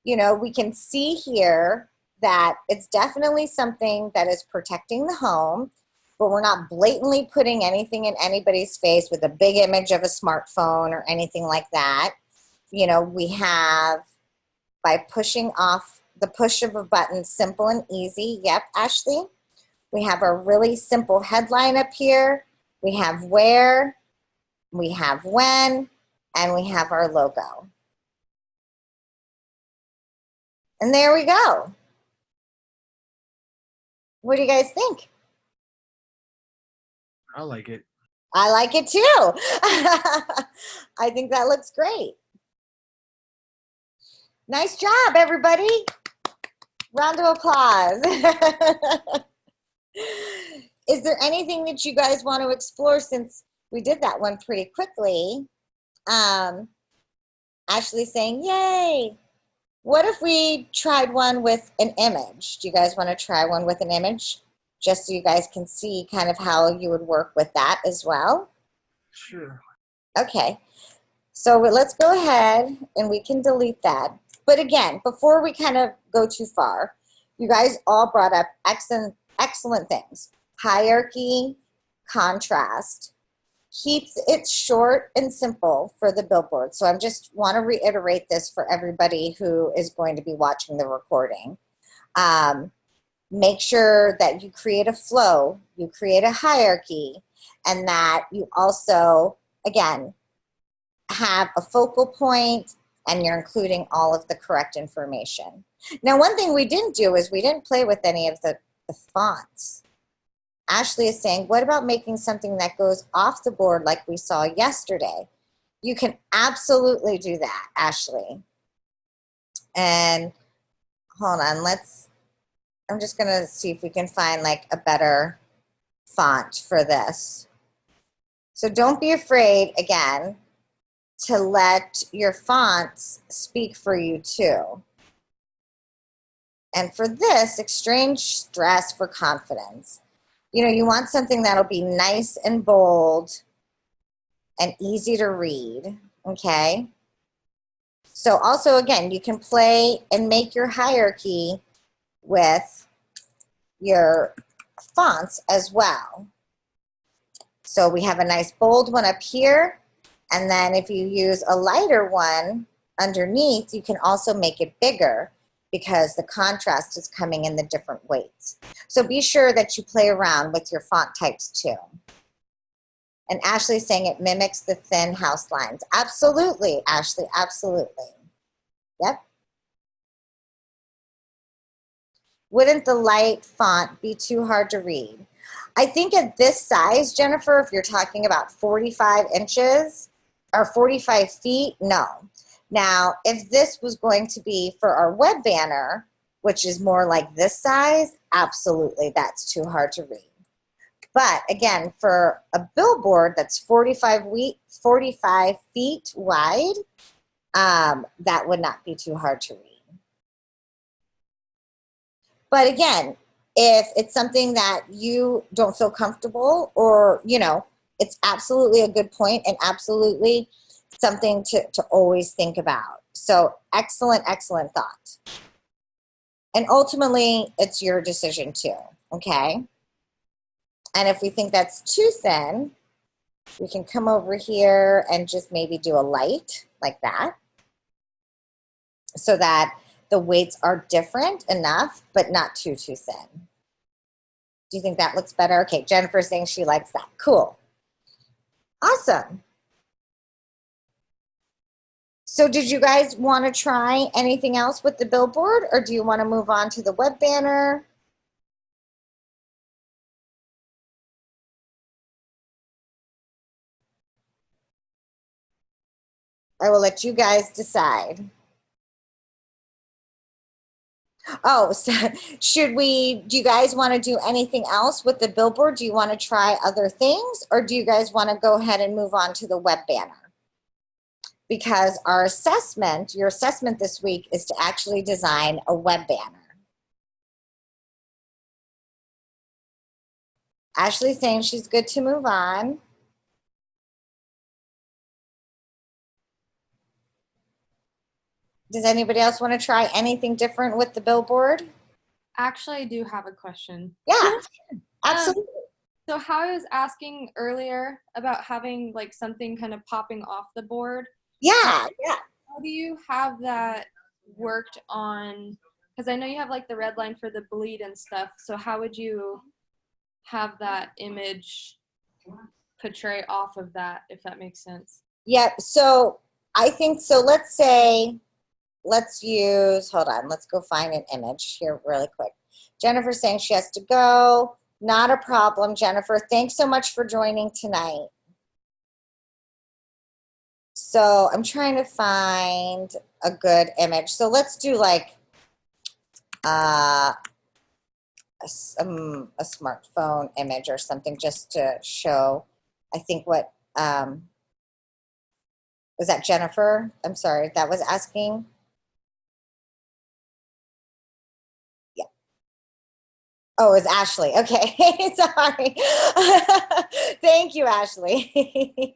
You know, we can see here that it's definitely something that is protecting the home, but we're not blatantly putting anything in anybody's face with a big image of a smartphone or anything like that. You know, we have, by pushing off the push of a button, simple and easy. Yep, Ashley. We have a really simple headline up here. We have where, we have when, and we have our logo. And there we go. What do you guys think? I like it. I like it too. I think that looks great. Nice job, everybody. Round of applause. Is there anything that you guys want to explore, since we did that one pretty quickly? Ashley's saying, yay. What if we tried one with an image? Do you guys want to try one with an image? Just so you guys can see kind of how you would work with that as well. Sure. Okay. So let's go ahead and we can delete that. But again, before we kind of go too far, you guys all brought up excellent things. Hierarchy, contrast. Keep it short and simple for the billboard. So I just want to reiterate this for everybody who is going to be watching the recording. Make sure that you create a flow, you create a hierarchy, and that you also, again, have a focal point and you're including all of the correct information. Now, one thing we didn't do is we didn't play with any of the fonts. Ashley is saying, what about making something that goes off the board like we saw yesterday? You can absolutely do that, Ashley. And hold on, I'm just gonna see if we can find like a better font for this. So don't be afraid, again, to let your fonts speak for you too. And for this, exchange stress for confidence. You know, you want something that'll be nice and bold and easy to read, okay? So also, again, you can play and make your hierarchy with your fonts as well. So we have a nice bold one up here, and then if you use a lighter one underneath, you can also make it bigger because the contrast is coming in the different weights. So be sure that you play around with your font types too. And Ashley's saying it mimics the thin house lines. Absolutely, Ashley, absolutely. Yep. Wouldn't the light font be too hard to read? I think at this size, Jennifer, if you're talking about 45 inches or 45 feet, no. Now, if this was going to be for our web banner, which is more like this size, absolutely, that's too hard to read. But again, for a billboard that's 45 feet wide, that would not be too hard to read. But again, if it's something that you don't feel comfortable, or, you know, it's absolutely a good point and absolutely something to always think about. So excellent, excellent thought. And ultimately, it's your decision too, okay? And if we think that's too thin, we can come over here and just maybe do a light like that so that the weights are different enough, but not too thin. Do you think that looks better? Okay, Jennifer's saying she likes that. Cool. Awesome. So did you guys want to try anything else with the billboard, or do you want to move on to the web banner? I will let you guys decide. Oh, so do you guys want to do anything else with the billboard? Do you want to try other things, or do you guys want to go ahead and move on to the web banner? Because our assessment, your assessment this week is to actually design a web banner. Ashley's saying she's good to move on. Does anybody else want to try anything different with the billboard? Actually, I do have a question. Yeah, absolutely. So how I was asking earlier about having like something kind of popping off the board. Yeah. How do you have that worked on? Because I know you have like the red line for the bleed and stuff. So how would you have that image portray off of that, if that makes sense? Yep. So I think so. Let's use, hold on, let's go find an image here really quick. Jennifer's saying she has to go. Not a problem, Jennifer. Thanks so much for joining tonight. So I'm trying to find a good image. So let's do like a smartphone image or something just to show, I think what, was that Jennifer? I'm sorry, that was asking. Oh, it's Ashley. Okay. Sorry. Thank you, Ashley.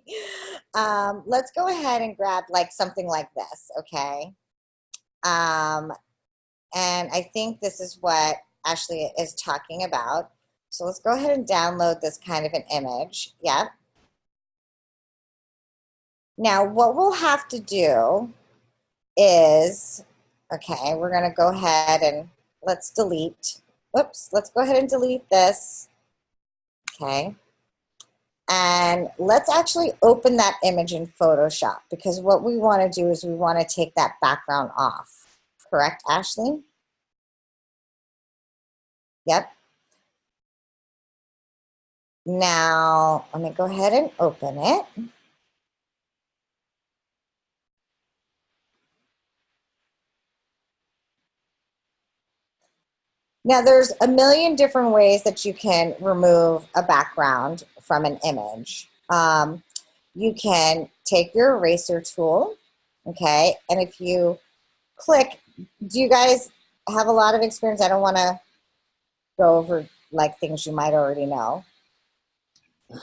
Let's go ahead and grab like something like this. Okay. And I think this is what Ashley is talking about. So let's go ahead and download this kind of an image. Yeah. Now, what we'll have to do is, okay, we're going to go ahead and let's delete. Whoops, let's go ahead and delete this. Okay. And let's actually open that image in Photoshop, because what we want to do is we want to take that background off. Correct, Ashley? Yep. Now, let me go ahead and open it. Now, there's a million different ways that you can remove a background from an image. You can take your eraser tool, okay, and if you click, do you guys have a lot of experience? I don't want to go over like things you might already know. I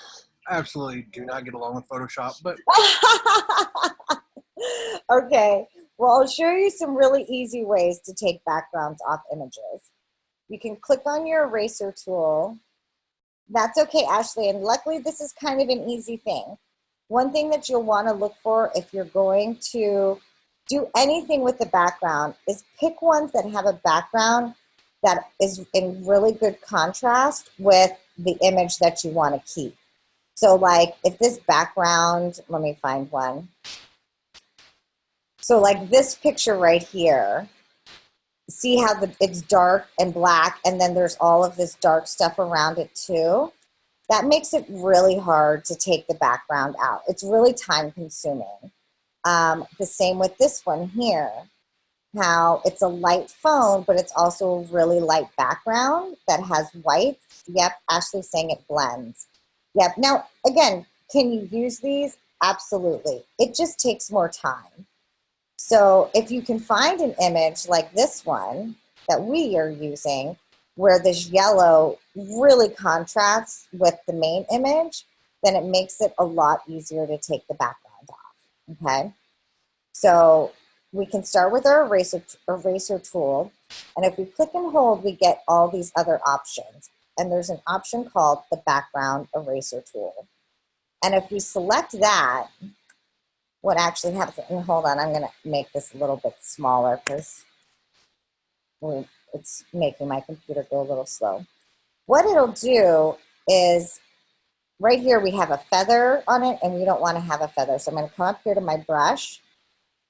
absolutely do not get along with Photoshop, but Okay, well, I'll show you some really easy ways to take backgrounds off images. You can click on your eraser tool. That's okay, Ashley, and luckily this is kind of an easy thing. One thing that you'll want to look for if you're going to do anything with the background is pick ones that have a background that is in really good contrast with the image that you want to keep. So like if this background, let me find one. So like this picture right here, see how it's dark and black, and then there's all of this dark stuff around it too? That makes it really hard to take the background out. It's really time consuming. The same with this one here, how it's a light phone, but it's also a really light background that has white. Yep, Ashley's saying it blends. Yep, now again, can you use these? Absolutely. It just takes more time. So if you can find an image like this one that we are using, where this yellow really contrasts with the main image, then it makes it a lot easier to take the background off, okay? So we can start with our eraser tool, and if we click and hold, we get all these other options. And there's an option called the background eraser tool. And if we select that, what actually happens, and hold on, I'm gonna make this a little bit smaller because it's making my computer go a little slow. What it'll do is, right here we have a feather on it, and we don't want to have a feather. So I'm going to come up here to my brush,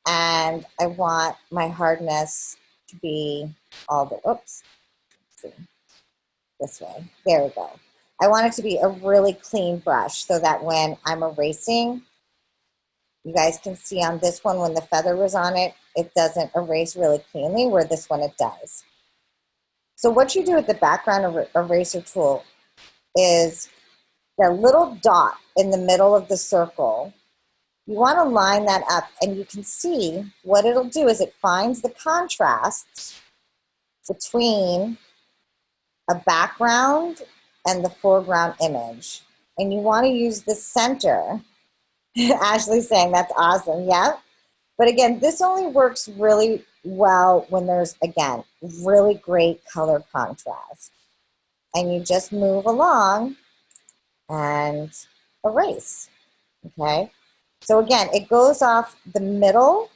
And I want my hardness to be all the, oops, let's see, this way. There we go. I want it to be a really clean brush so that when I'm erasing, you guys can see on this one when the feather was on it, it doesn't erase really cleanly, where this one it does. So what you do with the background eraser tool is the little dot in the middle of the circle. You want to line that up, and you can see what it'll do is it finds the contrasts between a background and the foreground image. And you want to use the center. Ashley's saying that's awesome. Yeah. But again, this only works really well when there's, again, really great color contrast. And you just move along and erase. Okay. So again, it goes off the middle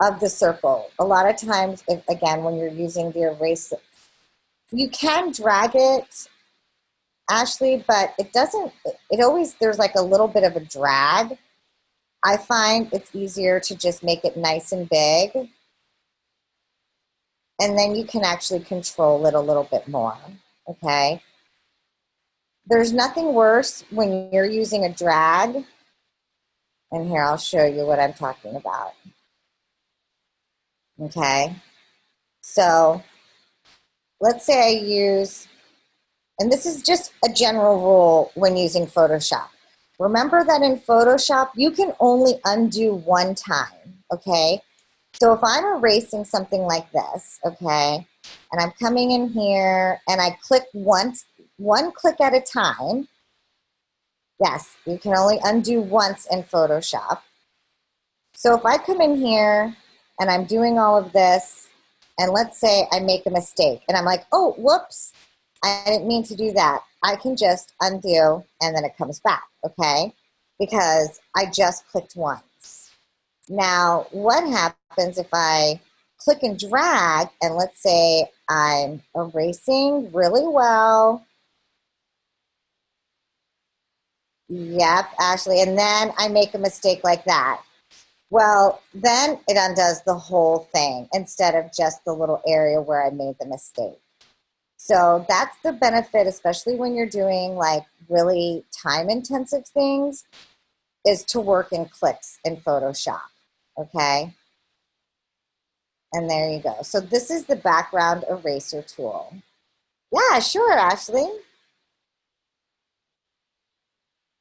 of the circle. A lot of times, again, when you're using the eraser, you can drag it, Ashley, but it doesn't, it always, there's like a little bit of a drag. I find it's easier to just make it nice and big. And then you can actually control it a little bit more, okay? There's nothing worse when you're using a drag. And here, I'll show you what I'm talking about. Okay, so let's say I use, and this is just a general rule when using Photoshop. Remember that in Photoshop, you can only undo one time, okay? So if I'm erasing something like this, okay, and I'm coming in here and I click once, one click at a time, yes, you can only undo once in Photoshop. So if I come in here and I'm doing all of this, and let's say I make a mistake, and I'm like, oh, whoops, I didn't mean to do that. I can just undo, and then it comes back, okay? Because I just clicked once. Now, what happens if I click and drag, and let's say I'm erasing really well. Yep, Ashley, and then I make a mistake like that. Well, then it undoes the whole thing instead of just the little area where I made the mistake. So that's the benefit, especially when you're doing like really time-intensive things, is to work in clicks in Photoshop, okay? And there you go. So this is the background eraser tool. Yeah, sure, Ashley.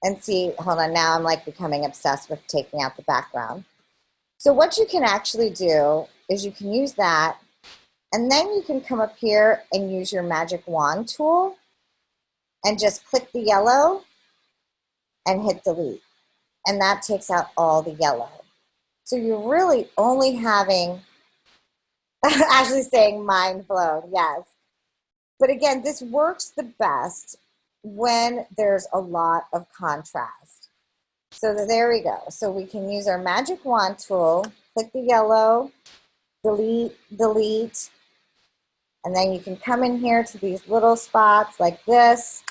And see, hold on, now I'm like becoming obsessed with taking out the background. So what you can actually do is you can use that, and then you can come up here and use your magic wand tool and just click the yellow and hit delete. And that takes out all the yellow. So you're really only having, actually saying mind blown, yes. But again, this works the best when there's a lot of contrast. So there we go. So we can use our magic wand tool, click the yellow, delete, delete, and then you can come in here to these little spots like this,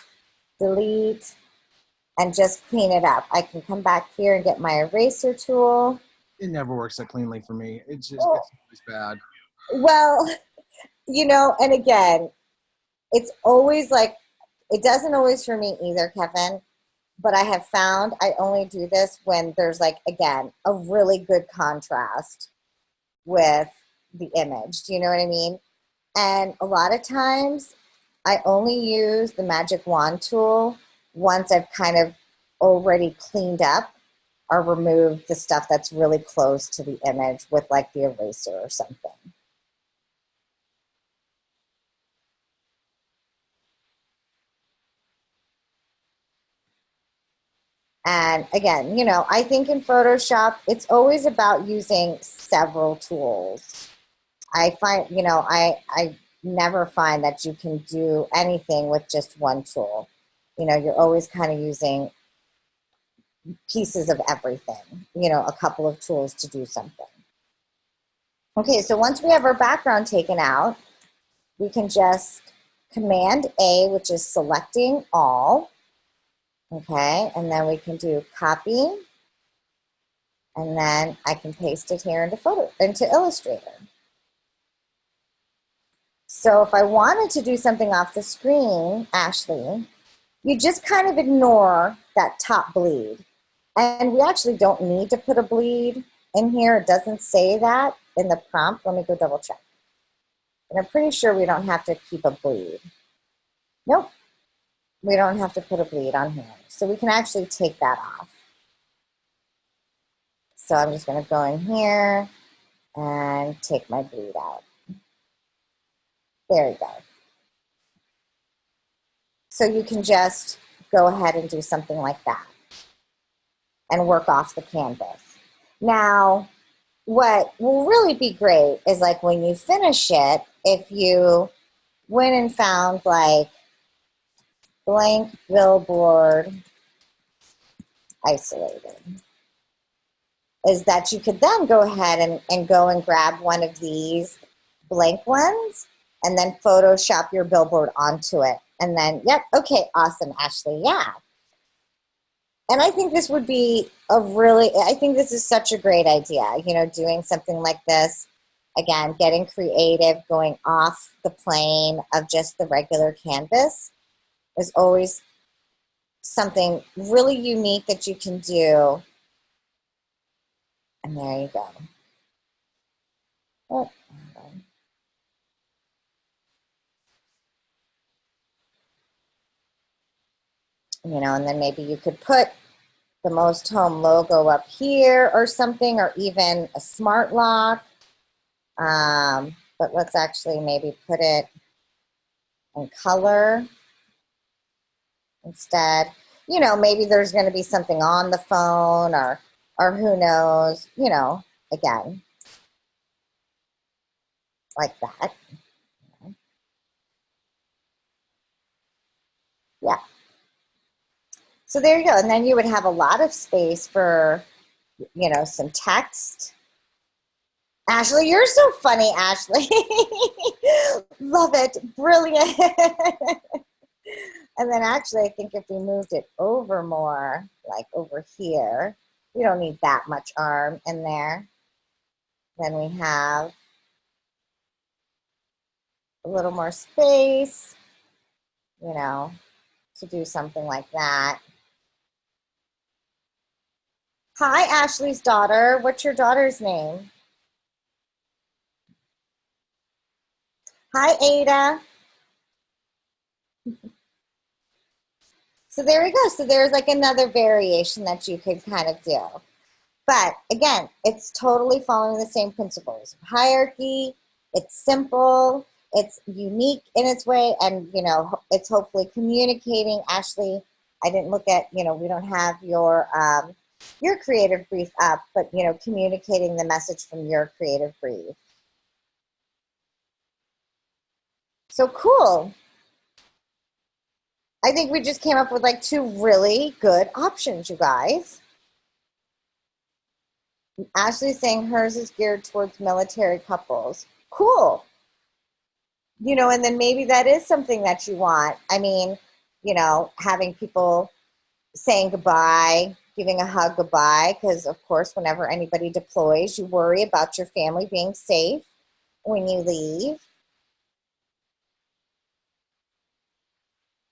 delete, and just clean it up. I can come back here and get my eraser tool. It never works that cleanly for me. It's just, it's bad. Well, you know, and again, it's always like, it doesn't always for me either, Kevin. But I have found I only do this when there's like, again, a really good contrast with the image. Do you know what I mean? And a lot of times I only use the magic wand tool once I've kind of already cleaned up or removed the stuff that's really close to the image with like the eraser or something. And again, you know, I think in Photoshop, it's always about using several tools. I find, you know, I never find that you can do anything with just one tool. You know, you're always kind of using pieces of everything, you know, a couple of tools to do something. Okay, so once we have our background taken out, we can just Command A, which is selecting all. Okay, and then we can do copy, And then I can paste it here into Illustrator. So if I wanted to do something off the screen, Ashley, you just kind of ignore that top bleed. And we actually don't need to put a bleed in here. It doesn't say that in the prompt. Let me go double check. And I'm pretty sure we don't have to keep a bleed. Nope, we don't have to put a bleed on here. So we can actually take that off. So I'm just gonna go in here and take my bleed out. There you go. So you can just go ahead and do something like that and work off the canvas. Now, what will really be great is like when you finish it, if you went and found like blank billboard isolated, is that you could then go ahead and go and grab one of these blank ones and then Photoshop your billboard onto it. And then, yep, okay, awesome, Ashley, yeah. And I think this would be I think this is such a great idea, you know, doing something like this. Again, getting creative, going off the plane of just the regular canvas is always something really unique that you can do. And there you go. Oh, you know, and then maybe you could put the Most Home logo up here or something, or even a smart lock. But let's actually maybe put it in color instead. You know, maybe there's going to be something on the phone, or who knows, you know, again, like that. Yeah. So there you go. And then you would have a lot of space for, you know, some text. Ashley, you're so funny, Ashley. Love it. Brilliant. And then actually, I think if we moved it over more, like over here, we don't need that much arm in there. Then we have a little more space, you know, to do something like that. Hi, Ashley's daughter. What's your daughter's name? Hi, Ada. So there we go. So there's like another variation that you could kind of do. But again, it's totally following the same principles. Hierarchy, it's simple, it's unique in its way, and you know, it's hopefully communicating. Ashley, I didn't look at, you know, we don't have your creative brief up, but you know, communicating the message from your creative brief. So cool. I think we just came up with like 2 really good options, you guys. Ashley's saying hers is geared towards military couples. Cool. You know, and then maybe that is something that you want. I mean, you know, having people saying goodbye, giving a hug goodbye, because of course, whenever anybody deploys, you worry about your family being safe when you leave.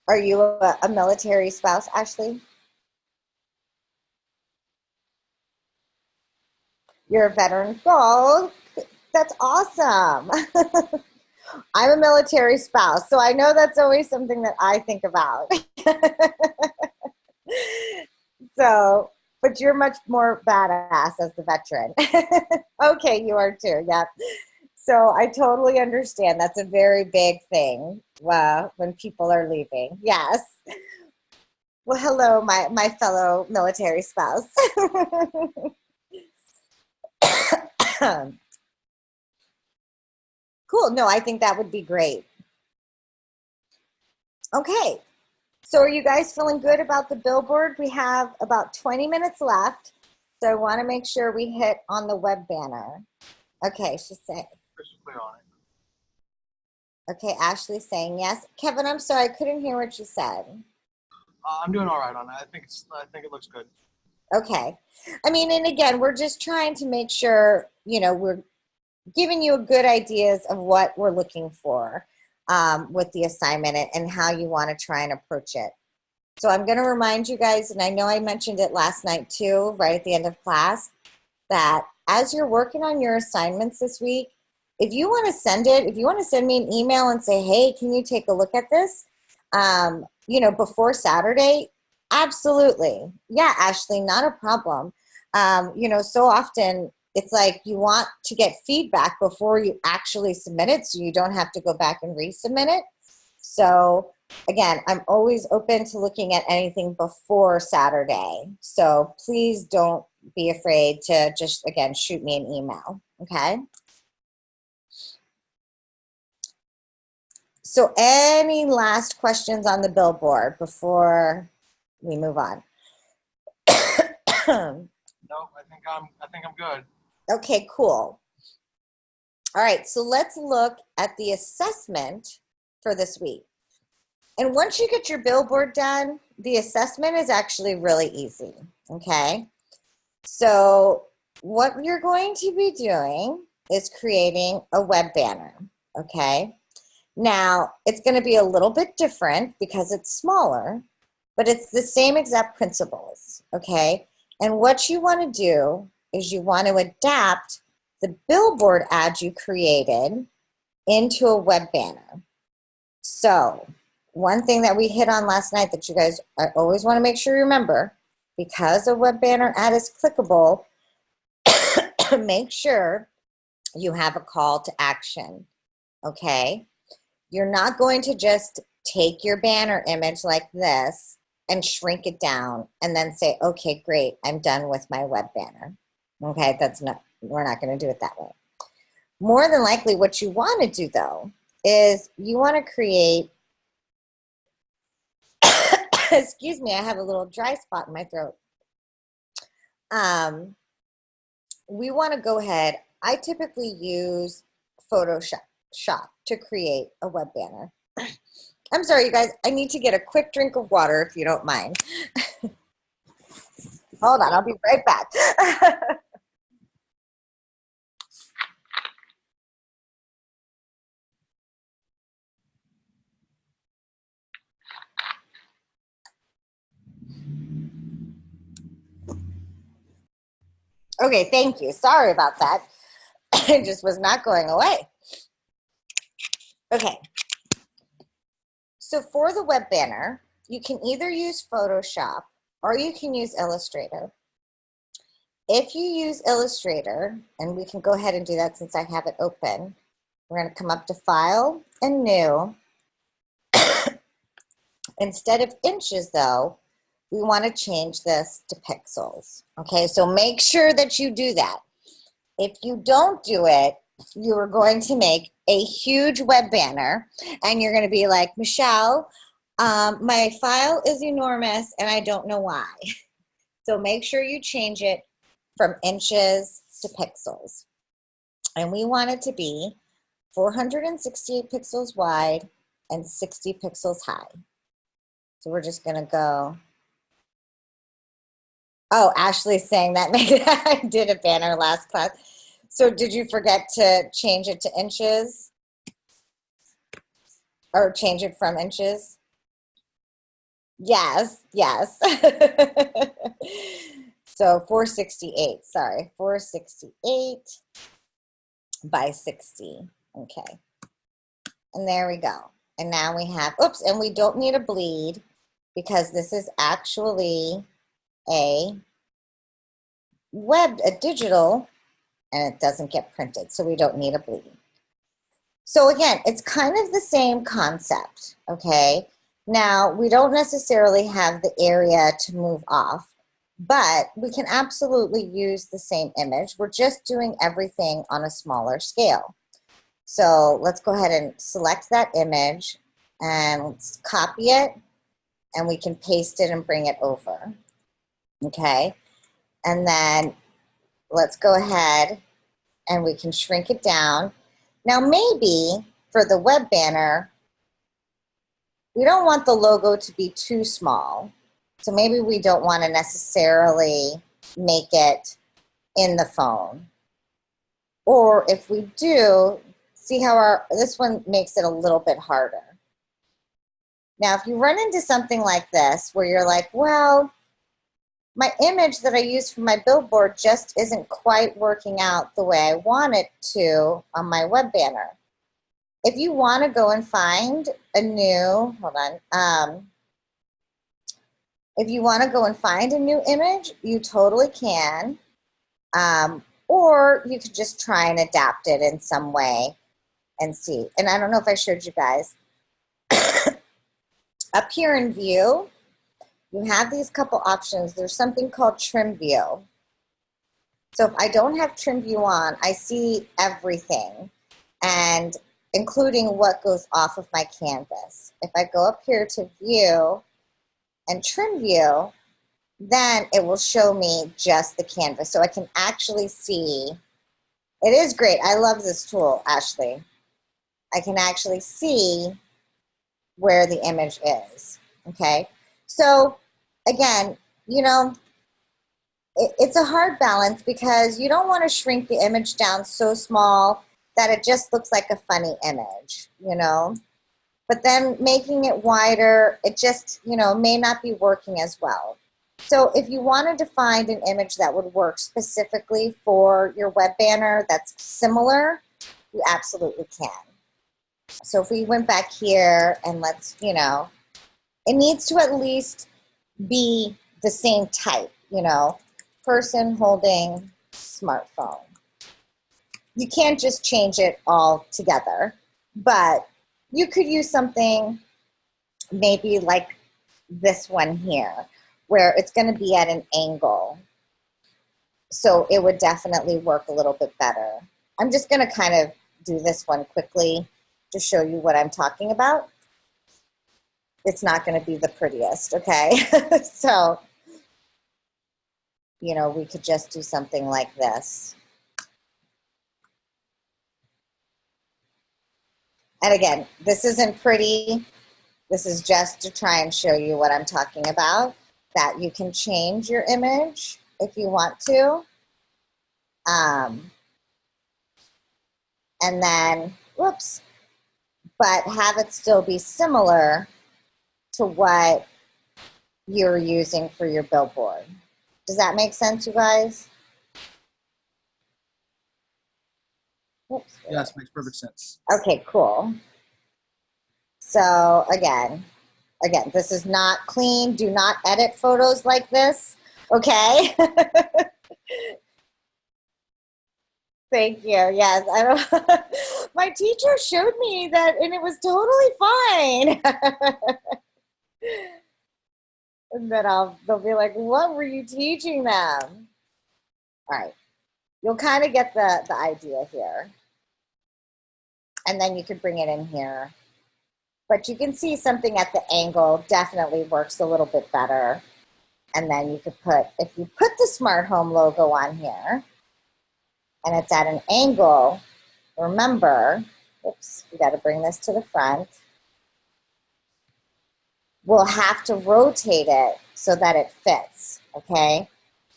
Are you a military spouse, Ashley? You're a veteran. Oh, that's awesome. I'm a military spouse, so I know that's always something that I think about. So, but you're much more badass as the veteran. Okay, you are too, yeah. So I totally understand. That's a very big thing when people are leaving. Yes. Well, hello, my fellow military spouse. Cool. No, I think that would be great. Okay. So are you guys feeling good about the billboard? We have about 20 minutes left. So I want to make sure we hit on the web banner. Okay, she's saying. Okay, Ashley's saying yes. Kevin, I'm sorry, I couldn't hear what you said. I'm doing all right on it. I think it looks good. Okay. I mean, and again, we're just trying to make sure, you know, we're giving you good ideas of what we're looking for with the assignment and how you want to try and approach it. So I'm going to remind you guys, and I know I mentioned it last night too, right at the end of class, that as you're working on your assignments this week, if you want to send it, if you want to send me an email and say, hey, can you take a look at this, you know, before Saturday, absolutely. Yeah, Ashley, not a problem. You know, so often it's like you want to get feedback before you actually submit it so you don't have to go back and resubmit it. So again, I'm always open to looking at anything before Saturday. So please don't be afraid to just, again, shoot me an email, okay? So any last questions on the billboard before we move on? No, I think I'm good. Okay, cool. All right, so let's look at the assessment for this week. And once you get your billboard done, the assessment is actually really easy, okay? So what you're going to be doing is creating a web banner, okay? Now, it's going to be a little bit different because it's smaller, but it's the same exact principles, okay? And what you want to do is you want to adapt the billboard ad you created into a web banner. So one thing that we hit on last night that you guys always want to make sure you remember, because a web banner ad is clickable, make sure you have a call to action, okay? You're not going to just take your banner image like this and shrink it down and then say, okay, great, I'm done with my web banner. Okay, we're not going to do it that way. More than likely, what you want to do though is you want to create, excuse me, I have a little dry spot in my throat. We want to go ahead. I typically use Photoshop to create a web banner. I'm sorry, you guys. I need to get a quick drink of water if you don't mind. Hold on, I'll be right back. Okay, thank you. Sorry about that. It just was not going away. Okay. So for the web banner, you can either use Photoshop or you can use Illustrator. If you use Illustrator, and we can go ahead and do that since I have it open, we're going to come up to File and New. Instead of inches, though, we want to change this to pixels. Okay, so make sure that you do that. If you don't do it, you are going to make a huge web banner, and you're going to be like, Michelle, my file is enormous, and I don't know why. So make sure you change it from inches to pixels. And we want it to be 468 pixels wide and 60 pixels high. So we're just going to go. Oh, Ashley's saying that I did a banner last class. So did you forget to change it to inches? Or change it from inches? Yes, yes. So 468, sorry, 468 by 60. Okay. And there we go. And now we have, oops, and we don't need a bleed because this is actually a digital, and it doesn't get printed, so we don't need a bleed. So again, it's kind of the same concept, okay? Now, we don't necessarily have the area to move off, but we can absolutely use the same image. We're just doing everything on a smaller scale. So let's go ahead and select that image and let's copy it, and we can paste it and bring it over, okay? And then let's go ahead and we can shrink it down. Now maybe for the web banner, we don't want the logo to be too small. So maybe we don't want to necessarily make it in the phone. Or if we do, see how this one makes it a little bit harder. Now, if you run into something like this where you're like, well, my image that I use for my billboard just isn't quite working out the way I want it to on my web banner. If you want to go and find a new, if you want to go and find a new image, you totally can. Or you could just try and adapt it in some way and see. And I don't know if I showed you guys. Up here in view, you have these couple options. There's something called trim view. So if I don't have trim view on, I see everything, and including what goes off of my canvas. If I go up here to view and trim view, then it will show me just the canvas. So I can actually see. It is great. I love this tool, Ashley. I can actually see where the image is, okay? So again, you know, it's a hard balance because you don't want to shrink the image down so small that it just looks like a funny image, you know? But then making it wider, it just, you know, may not be working as well. So if you wanted to find an image that would work specifically for your web banner that's similar, you absolutely can. So if we went back here and let's, you know, it needs to at least be the same type, you know, person holding smartphone. You can't just change it all together, but you could use something maybe like this one here, where it's going to be at an angle. So it would definitely work a little bit better. I'm just going to kind of do this one quickly to show you what I'm talking about. It's not going to be the prettiest, okay? So, you know, we could just do something like this. And again, this isn't pretty. This is just to try and show you what I'm talking about, that you can change your image if you want to. And then, whoops, but have it still be similar to what you're using for your billboard. Does that make sense, you guys? Oops. Yes, makes perfect sense. Okay, cool. So again, this is not clean. Do not edit photos like this, okay? Thank you. Yes, I don't. My teacher showed me that, and it was totally fine. And then they'll be like, "What were you teaching them?" All right, you'll kind of get the idea here, and then you could bring it in here. But you can see something at the angle definitely works a little bit better. And then you could put, if you put the smart home logo on here, and it's at an angle, remember, oops, we got to bring this to the front. We'll have to rotate it so that it fits, okay?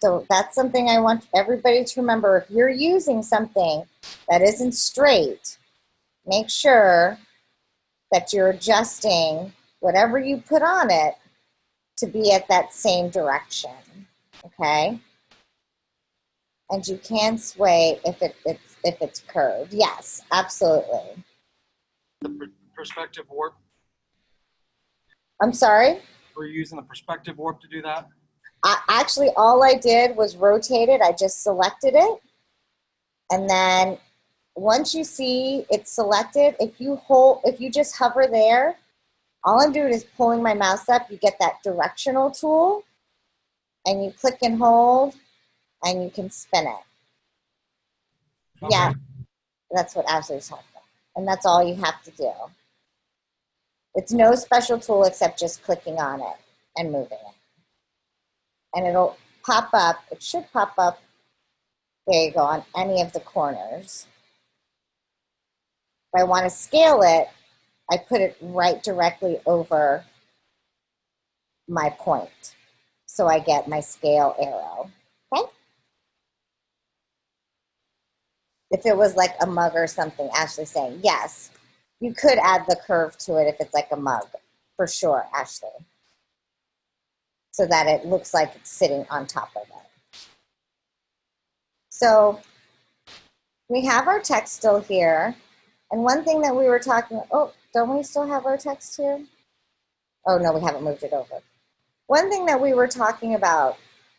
So that's something I want everybody to remember. If you're using something that isn't straight, make sure that you're adjusting whatever you put on it to be at that same direction, okay? And you can sway if it's curved. Yes, absolutely. The perspective warp. I'm sorry? Were you using the perspective warp to do that? Actually, all I did was rotate it. I just selected it. And then once you see it's selected, if you just hover there, all I'm doing is pulling my mouse up. You get that directional tool, and you click and hold, and you can spin it. Okay. Yeah, that's what Ashley's talking about. And that's all you have to do. It's no special tool except just clicking on it and moving it. And it'll pop up. It should pop up, there you go, on any of the corners. If I want to scale it, I put it right directly over my point. so I get my scale arrow, okay? If it was like a mug or something, Ashley's saying, yes, you could add the curve to it if it's like a mug, for sure, Ashley. So that it looks like it's sitting on top of it. So we have our text still here. And one thing that we were talking, oh, don't we still have our text here? Oh, no, we haven't moved it over. One thing that we were talking about,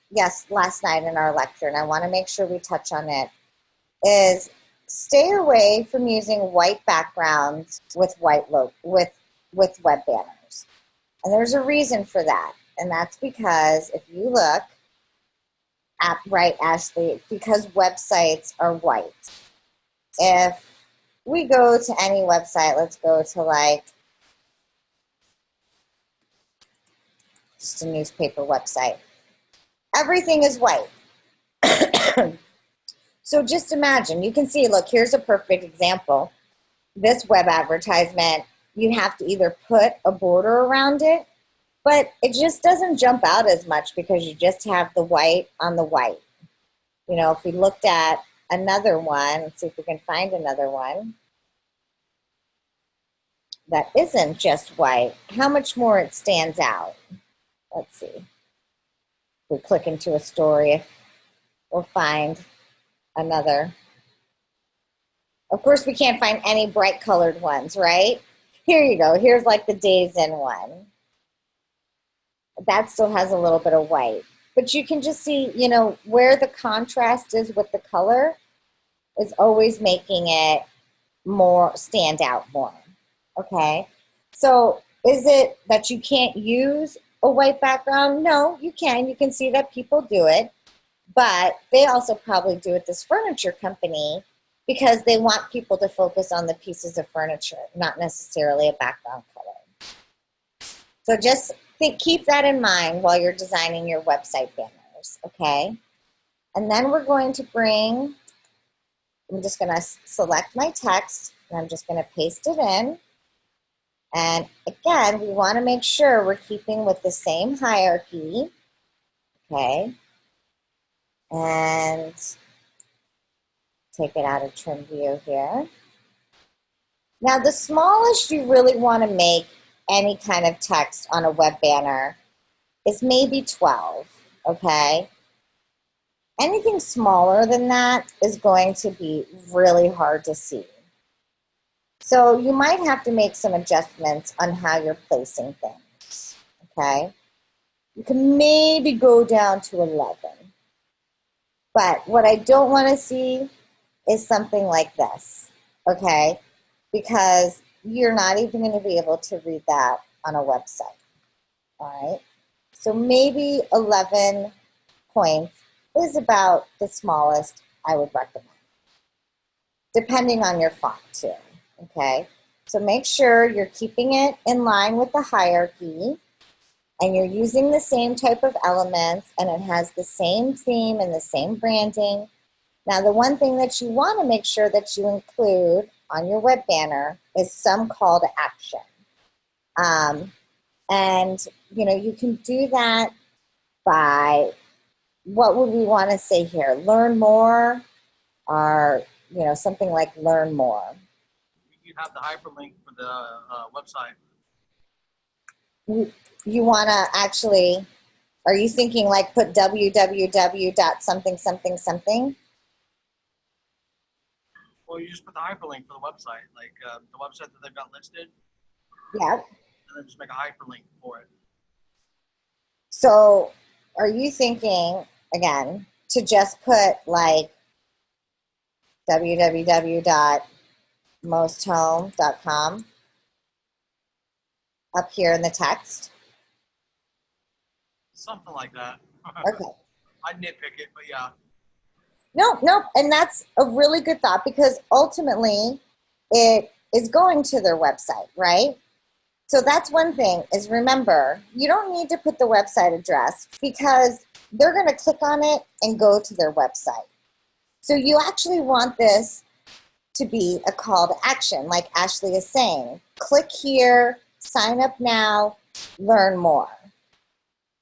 yes, last night in our lecture, and I want to make sure we touch on it, is stay away from using white backgrounds with with web banners. And there's a reason for that. And that's because if you look at, right, Ashley, because websites are white. If we go to any website, let's go to like just a newspaper website. Everything is white. So just imagine, you can see, look, here's a perfect example. This web advertisement, you have to either put a border around it, but it just doesn't jump out as much because you just have the white on the white. You know, if we looked at another one, let's see if we can find another one that isn't just white, how much more it stands out. Let's see. If we click into a story, we'll find another. Of course, we can't find any bright colored ones, right? Here you go. Here's like the Days In one. That still has a little bit of white. But you can just see, you know, where the contrast is with the color is always making it more stand out more. Okay? So is it that you can't use a white background? No, you can. You can see that people do it. But they also probably do it, this furniture company, because they want people to focus on the pieces of furniture, not necessarily a background color. So just keep that in mind while you're designing your website banners, okay? And then we're going to bring, I'm just gonna select my text, and I'm just gonna paste it in. And again, we wanna make sure we're keeping with the same hierarchy, okay? And take it out of trim view here. Now, the smallest you really want to make any kind of text on a web banner is maybe 12, okay? Anything smaller than that is going to be really hard to see. So you might have to make some adjustments on how you're placing things, okay? You can maybe go down to 11. But what I don't want to see is something like this, okay? Because you're not even going to be able to read that on a website, all right? So maybe 11 points is about the smallest I would recommend, depending on your font too, okay? So make sure you're keeping it in line with the hierarchy, and you're using the same type of elements, and it has the same theme and the same branding. Now, the one thing that you want to make sure that you include on your web banner is some call to action. And, you know, you can do that by, what would we want to say here? Learn more, or, you know, something like learn more. You have the hyperlink for the website. You want to actually, are you thinking like put www.something, something, something? Well, you just put the hyperlink for the website, like the website that they've got listed. Yeah. And then just make a hyperlink for it. So are you thinking, again, to just put like www.mosthome.com up here in the text? Something like that. Okay. I'd nitpick it, but yeah. No, and that's a really good thought, because ultimately it is going to their website, right? So that's one thing, is remember, you don't need to put the website address, because they're going to click on it and go to their website. So you actually want this to be a call to action, like Ashley is saying. Click here, sign up now, learn more.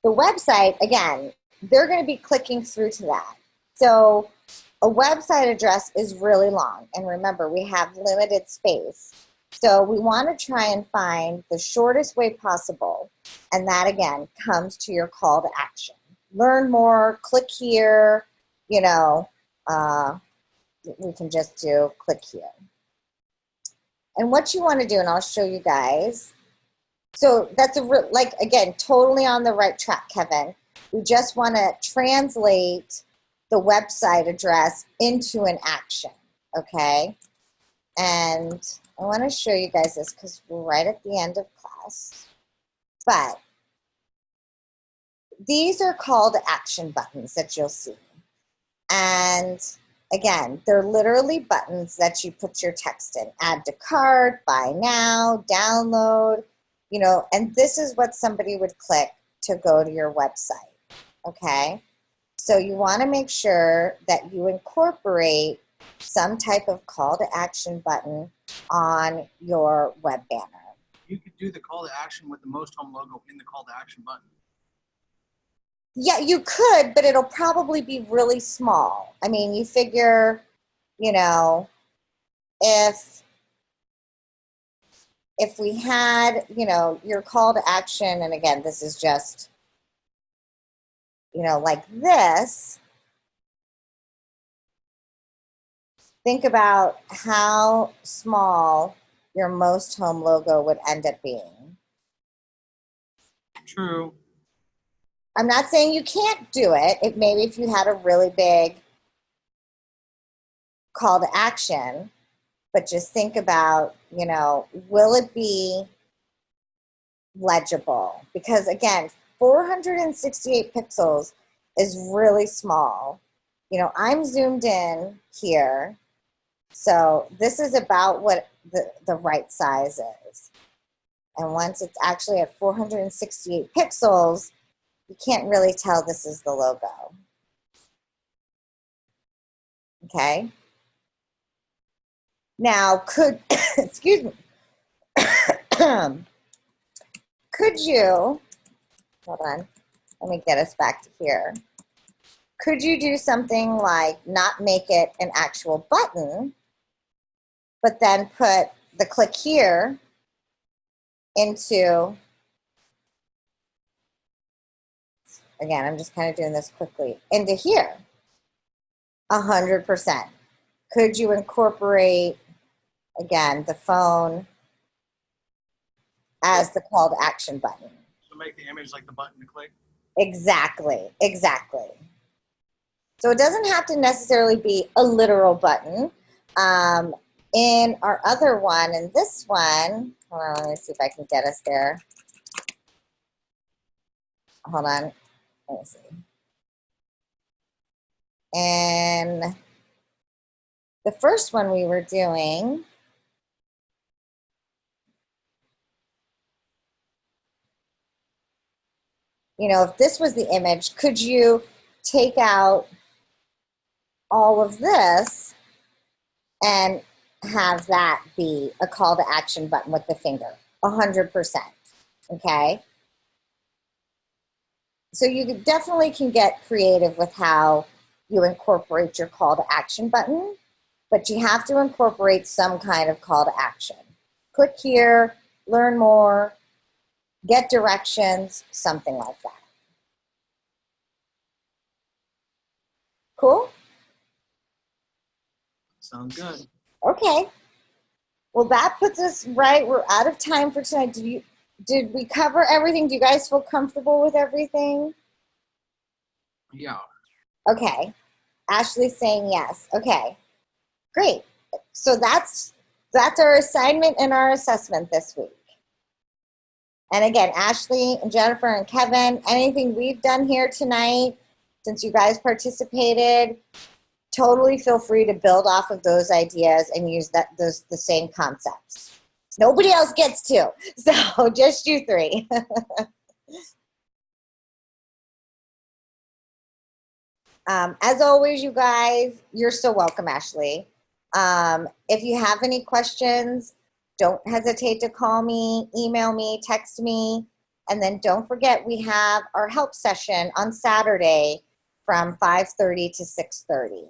The website, again, they're going to be clicking through to that. So a website address is really long. And remember, we have limited space. So we want to try and find the shortest way possible. And that, again, comes to your call to action. Learn more, click here, you know, we can just do click here. And what you want to do, and I'll show you guys. So that's like, again, totally on the right track, Kevin. We just want to translate the website address into an action, okay? And I want to show you guys this because we're right at the end of class. But these are call to action buttons that you'll see. And again, they're literally buttons that you put your text in. Add to cart, buy now, download, you know, and this is what somebody would click to go to your website, okay? So you want to make sure that you incorporate some type of call to action button on your web banner. You could do the call to action with the Most Home logo in the call to action button. Yeah, you could, but it'll probably be really small. I mean, you figure, you know, if we had, you know, your call to action, and again, this is just, you know, like this, think about how small your Most Home logo would end up being. True. I'm not saying you can't do it. Maybe if you had a really big call to action, but just think about, you know, will it be legible? Because again, 468 pixels is really small. You know, I'm zoomed in here, so this is about what the right size is. And once it's actually at 468 pixels, you can't really tell this is the logo. Okay? Now, excuse me, could you, hold on, let me get us back to here. Could you do something like not make it an actual button, but then put the click here into, again, I'm just kind of doing this quickly, into here, 100%. Could you incorporate, again, the phone as the call to action button? So make the image like the button to click? Exactly, exactly. So it doesn't have to necessarily be a literal button. In our other one, in this one, hold on, let me see if I can get us there. Hold on, let me see. And the first one we were doing, you know, if this was the image, could you take out all of this and have that be a call to action button with the finger? 100%, okay? So you definitely can get creative with how you incorporate your call to action button, but you have to incorporate some kind of call to action. Click here, learn more, get directions, something like that. Cool? Sounds good. Okay. Well, that puts us right. We're out of time for tonight. Did we cover everything? Do you guys feel comfortable with everything? Yeah. Okay. Ashley's saying yes. Okay. Great. So that's our assignment and our assessment this week. And again, Ashley and Jennifer and Kevin, anything we've done here tonight, since you guys participated, totally feel free to build off of those ideas and use the same concepts. Nobody else gets to, so just you three. As always, you guys, you're so welcome, Ashley. If you have any questions, don't hesitate to call me, email me, text me. And then don't forget, we have our help session on Saturday from 5:30 to 6:30.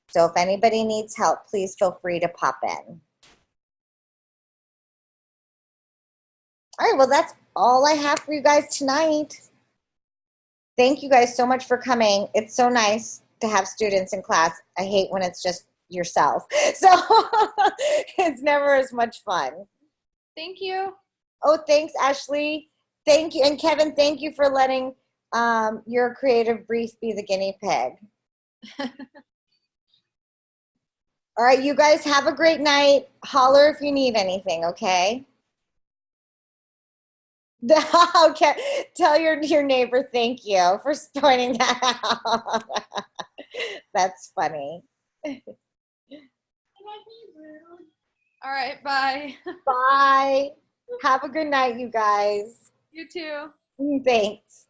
So if anybody needs help, please feel free to pop in. All right, well, that's all I have for you guys tonight. Thank you guys so much for coming. It's so nice to have students in class. I hate when it's just yourself. So it's never as much fun. Thank you. Oh, thanks, Ashley. Thank you. And Kevin, thank you for letting your creative brief be the guinea pig. All right, you guys have a great night. Holler if you need anything, okay? Okay, tell your neighbor thank you for pointing that out. That's funny. All right, bye. Bye. Have a good night, you guys. You too. Thanks.